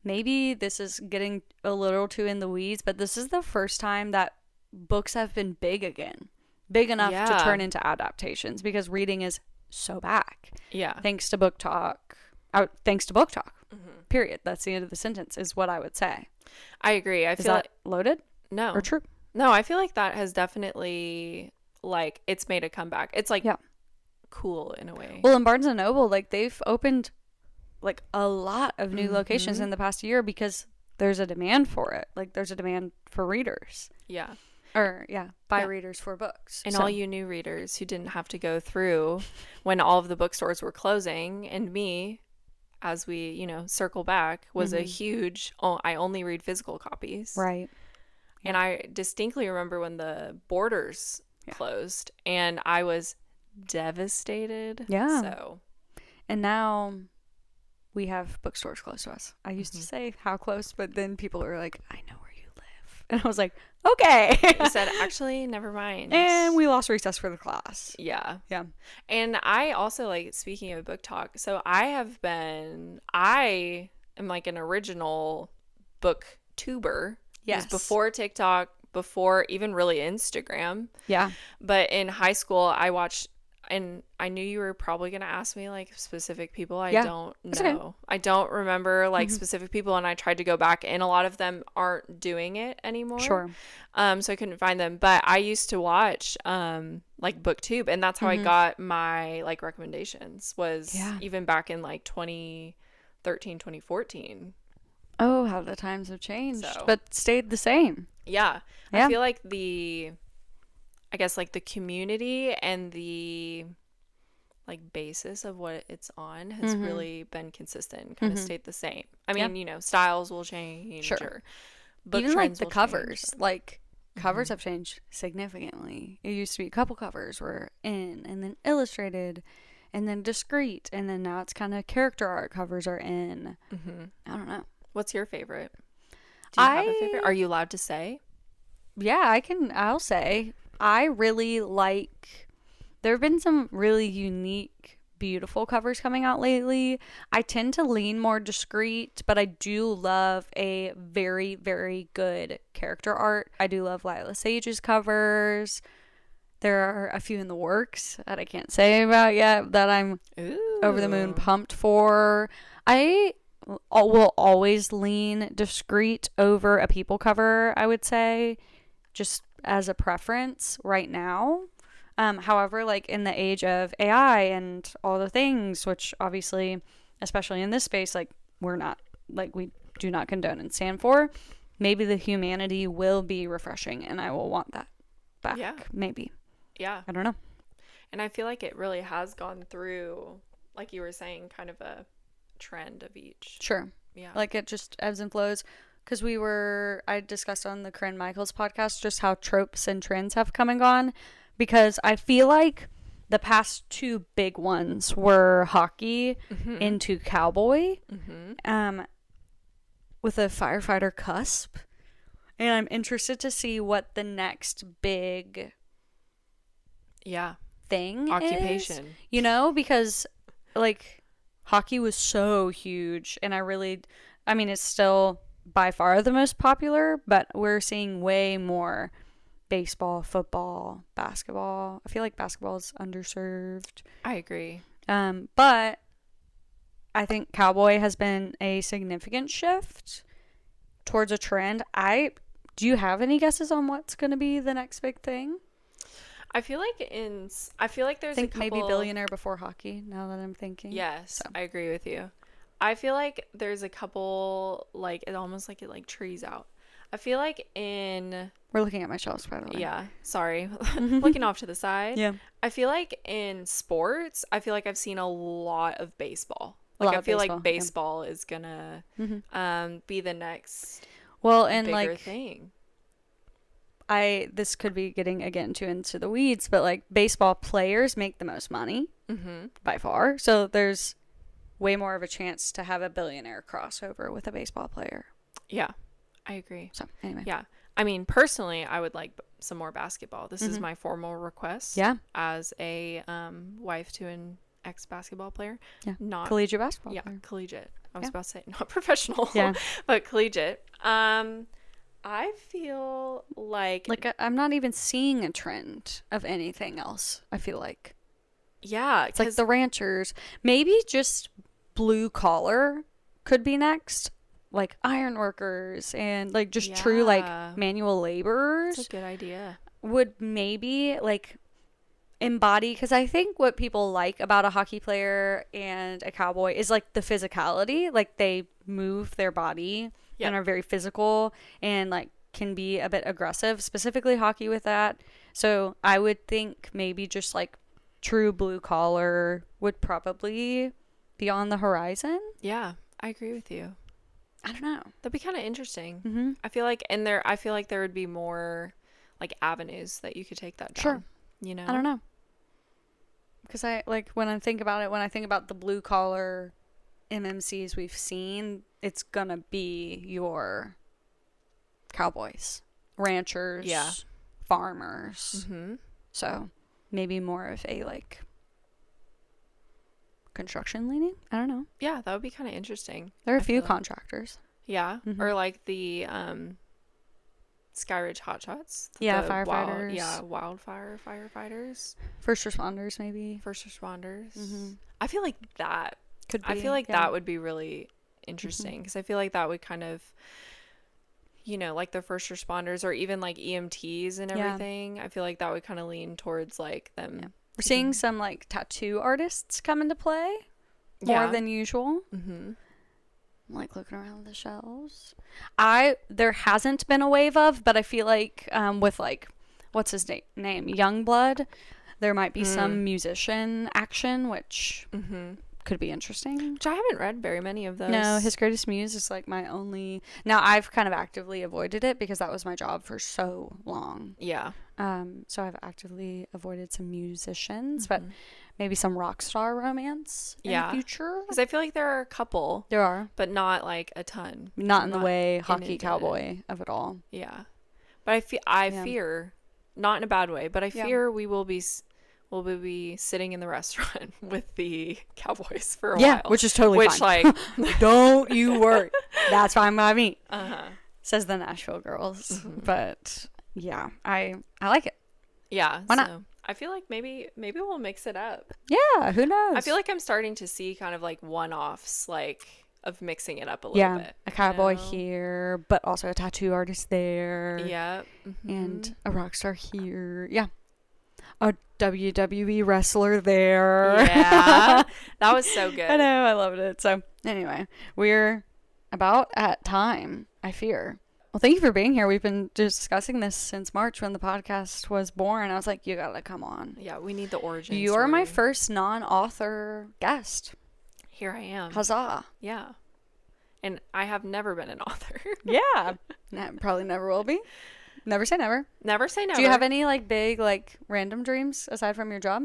maybe this is getting a little too in the weeds, but this is the first time that books have been big again. Big enough to turn into adaptations because reading is so back. Yeah. Thanks to BookTok. Thanks to BookTok. Mm-hmm. Period. That's the end of the sentence is what I would say. I agree. Is that loaded? No. Or true? No, I feel like that has definitely like it's made a comeback. It's like cool in a way. Well, in Barnes and Noble, like they've opened like a lot of new locations in the past year because there's a demand for it. Like there's a demand for readers. Yeah. Or by readers for books. And all you new readers who didn't have to go through when all of the bookstores were closing, and me, as we, you know, circle back, was a huge, I only read physical copies. Right. And I distinctly remember when the Borders closed and I was devastated. Yeah. So. And now we have bookstores close to us. I used to say how close, but then people are like, I know where you live. And I was like, okay. You said, actually, never mind. And we lost recess for the class. Yeah. Yeah. And I also, like, speaking of BookTok, so I am like an original booktuber. Yes. It was before TikTok, before even really Instagram. Yeah. But in high school, I watched, and I knew you were probably going to ask me like specific people. I Yeah. don't That's know. okay. I don't remember like specific people, and I tried to go back, and a lot of them aren't doing it anymore. Sure. So I couldn't find them. But I used to watch like BookTube, and that's how I got my like recommendations, was Yeah. even back in like 2013, 2014. Oh, how the times have changed, So- but stayed the same. Yeah. Yeah. I feel like I guess like the community and the like basis of what it's on has really been consistent, kind of stayed the same. I mean, you know, styles will change, Sure. or book Even like trends the will covers, change, like covers have changed significantly. It used to be a couple covers were in, and then illustrated, and then discreet, and then now it's kind of character art covers are in. I don't know. What's your favorite? Do you have a favorite? I- Are you allowed to say? Yeah, I'll say I really like, there have been some really unique, beautiful covers coming out lately. I tend to lean more discreet, but I do love a very, very good character art. I do love Lila Sage's covers. There are a few in the works that I can't say about yet that I'm over the moon Ooh. pumped for. I will always lean discreet over a people cover, I would say, just as a preference right now. However, like in the age of AI and all the things, which obviously, especially in this space, like we're not, like we do not condone and stand for, maybe the humanity will be refreshing and I will want that back. Yeah. Maybe. Yeah. I don't know. And I feel like it really has gone through, like you were saying, kind of a trend of each. Sure. Yeah. Like it just ebbs and flows. Because I discussed on the Corinne Michaels podcast just how tropes and trends have come and gone. Because I feel like the past two big ones were hockey into cowboy, with a firefighter cusp. And I'm interested to see what the next big Yeah. thing Occupation. is, you know, because like hockey was so huge, and I mean it's still by far the most popular, but we're seeing way more baseball, football, basketball. I feel like basketball is underserved. I agree. But I think cowboy has been a significant shift towards a trend. Do you have any guesses on what's going to be the next big thing? I feel like there's I think a couple, maybe billionaire before hockey, now that I'm thinking. Yes, So. I agree with you. I feel like there's a couple, like it almost like it like trees out. I feel like in We're looking at my shelves, by the way. yeah, sorry, looking off to the side. Yeah. I feel like in sports, I feel like I've seen a lot of baseball. A Like lot I of feel baseball, like yeah. baseball is gonna be the next Well, and bigger like thing. this could be getting again too into the weeds, but like baseball players make the most money by far. So there's way more of a chance to have a billionaire crossover with a baseball player. Yeah, I agree. So anyway. Yeah. I mean, personally, I would like some more basketball. This is my formal request. Yeah. As a wife to an ex-basketball player. Yeah. Not Collegiate basketball yeah, player. collegiate. I was Yeah. about to say not professional. Yeah. But collegiate. I feel like I'm not even seeing a trend of anything else, I feel like. yeah, It's like the ranchers. Maybe just blue collar could be next. Like iron workers and like just true like Yeah. manual laborers that's a good idea. would maybe like embody, because I think what people like about a hockey player and a cowboy is like the physicality. Like they move their body Yep. and are very physical and like can be a bit aggressive, specifically hockey with that. So I would think maybe just like true blue collar would probably be on the horizon. Yeah, I agree with you. I don't know. That'd be kind of interesting. Mm-hmm. I feel like there would be more like avenues that you could take that down. Sure. You know? I don't know. Because I like when I think about the blue collar MMCs we've seen, it's gonna be your cowboys, ranchers, Yeah. farmers. Mm-hmm. So maybe more of a like construction leaning. I don't know. Yeah, that would be kind of interesting. There are a I few feel like. contractors. Yeah, Mhm. or like the Skyridge Hotshots. Yeah, The firefighters. wildfire firefighters, First responders, maybe. first responders. Mhm. I feel like that. Could be. I feel like yeah. that would be really interesting because I feel like that would kind of, like the first responders or even like EMTs and Yeah. everything. I feel like that would kind of lean towards like them. Yeah. We're seeing some like tattoo artists come into play more Yeah. than usual. Mm-hmm. I'm like looking around the shelves. There hasn't been a wave of, but I feel like with like what's his name? Youngblood, there might be some musician action, which could be interesting. Which I haven't read very many of those. No, His Greatest Muse is like my only. Now I've kind of actively avoided it because that was my job for so long. Yeah. So I've actively avoided some musicians, but maybe some rock star romance in the future. Because I feel like there are a couple, There are, but not like a ton. not in the way hockey inundated. cowboy of it all. Yeah. But I fear, not in a bad way, but I fear we will be sitting in the restaurant with the cowboys for a while. Which is totally fine. Like, don't you worry. That's fine by me. uh-huh. Says the Nashville girls. But yeah, I like it. Yeah. Why not? So I feel like maybe we'll mix it up. Yeah, who knows? I feel like I'm starting to see kind of like one-offs, like of mixing it up a little bit. A cowboy you know? here, but also a tattoo artist there. Yeah. And a rock star here. Yeah. A WWE wrestler there. Yeah. That was so good. I know, I loved it. So anyway, we're about at time, I fear. Well, thank you for being here. We've been discussing this since March when the podcast was born. I was like, you gotta come on. Yeah, we need the origin You're my story. first non-author guest. Here I am. Huzzah. Yeah. And I have never been an author. Yeah. Probably never will be. Never say never. Never say never. Do you have any like big like random dreams aside from your job?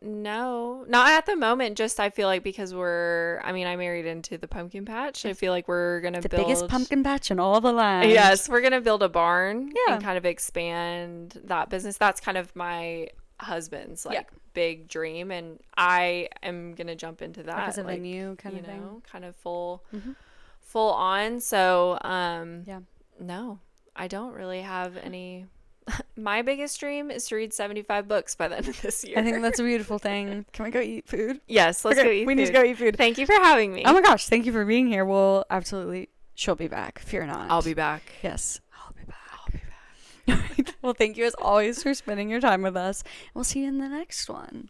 No, not at the moment. Just I feel like because I married into the pumpkin patch. I feel like we're going to build The biggest pumpkin patch in all the land. Yes, we're going to build a barn Yeah. and kind of expand that business. That's kind of my husband's like big dream, and I am going to jump into that. Like as a venue kind of thing. Kind of full on. So, Yeah. no, I don't really have any. My biggest dream is to read 75 books by the end of this year. I think that's a beautiful thing. Can we go eat food? Yes, let's go eat food. We need to go eat food. Thank you for having me. Oh my gosh, thank you for being here. We'll absolutely, she'll be back. Fear not. I'll be back. Yes, I'll be back. All right. Well, thank you as always for spending your time with us. We'll see you in the next one.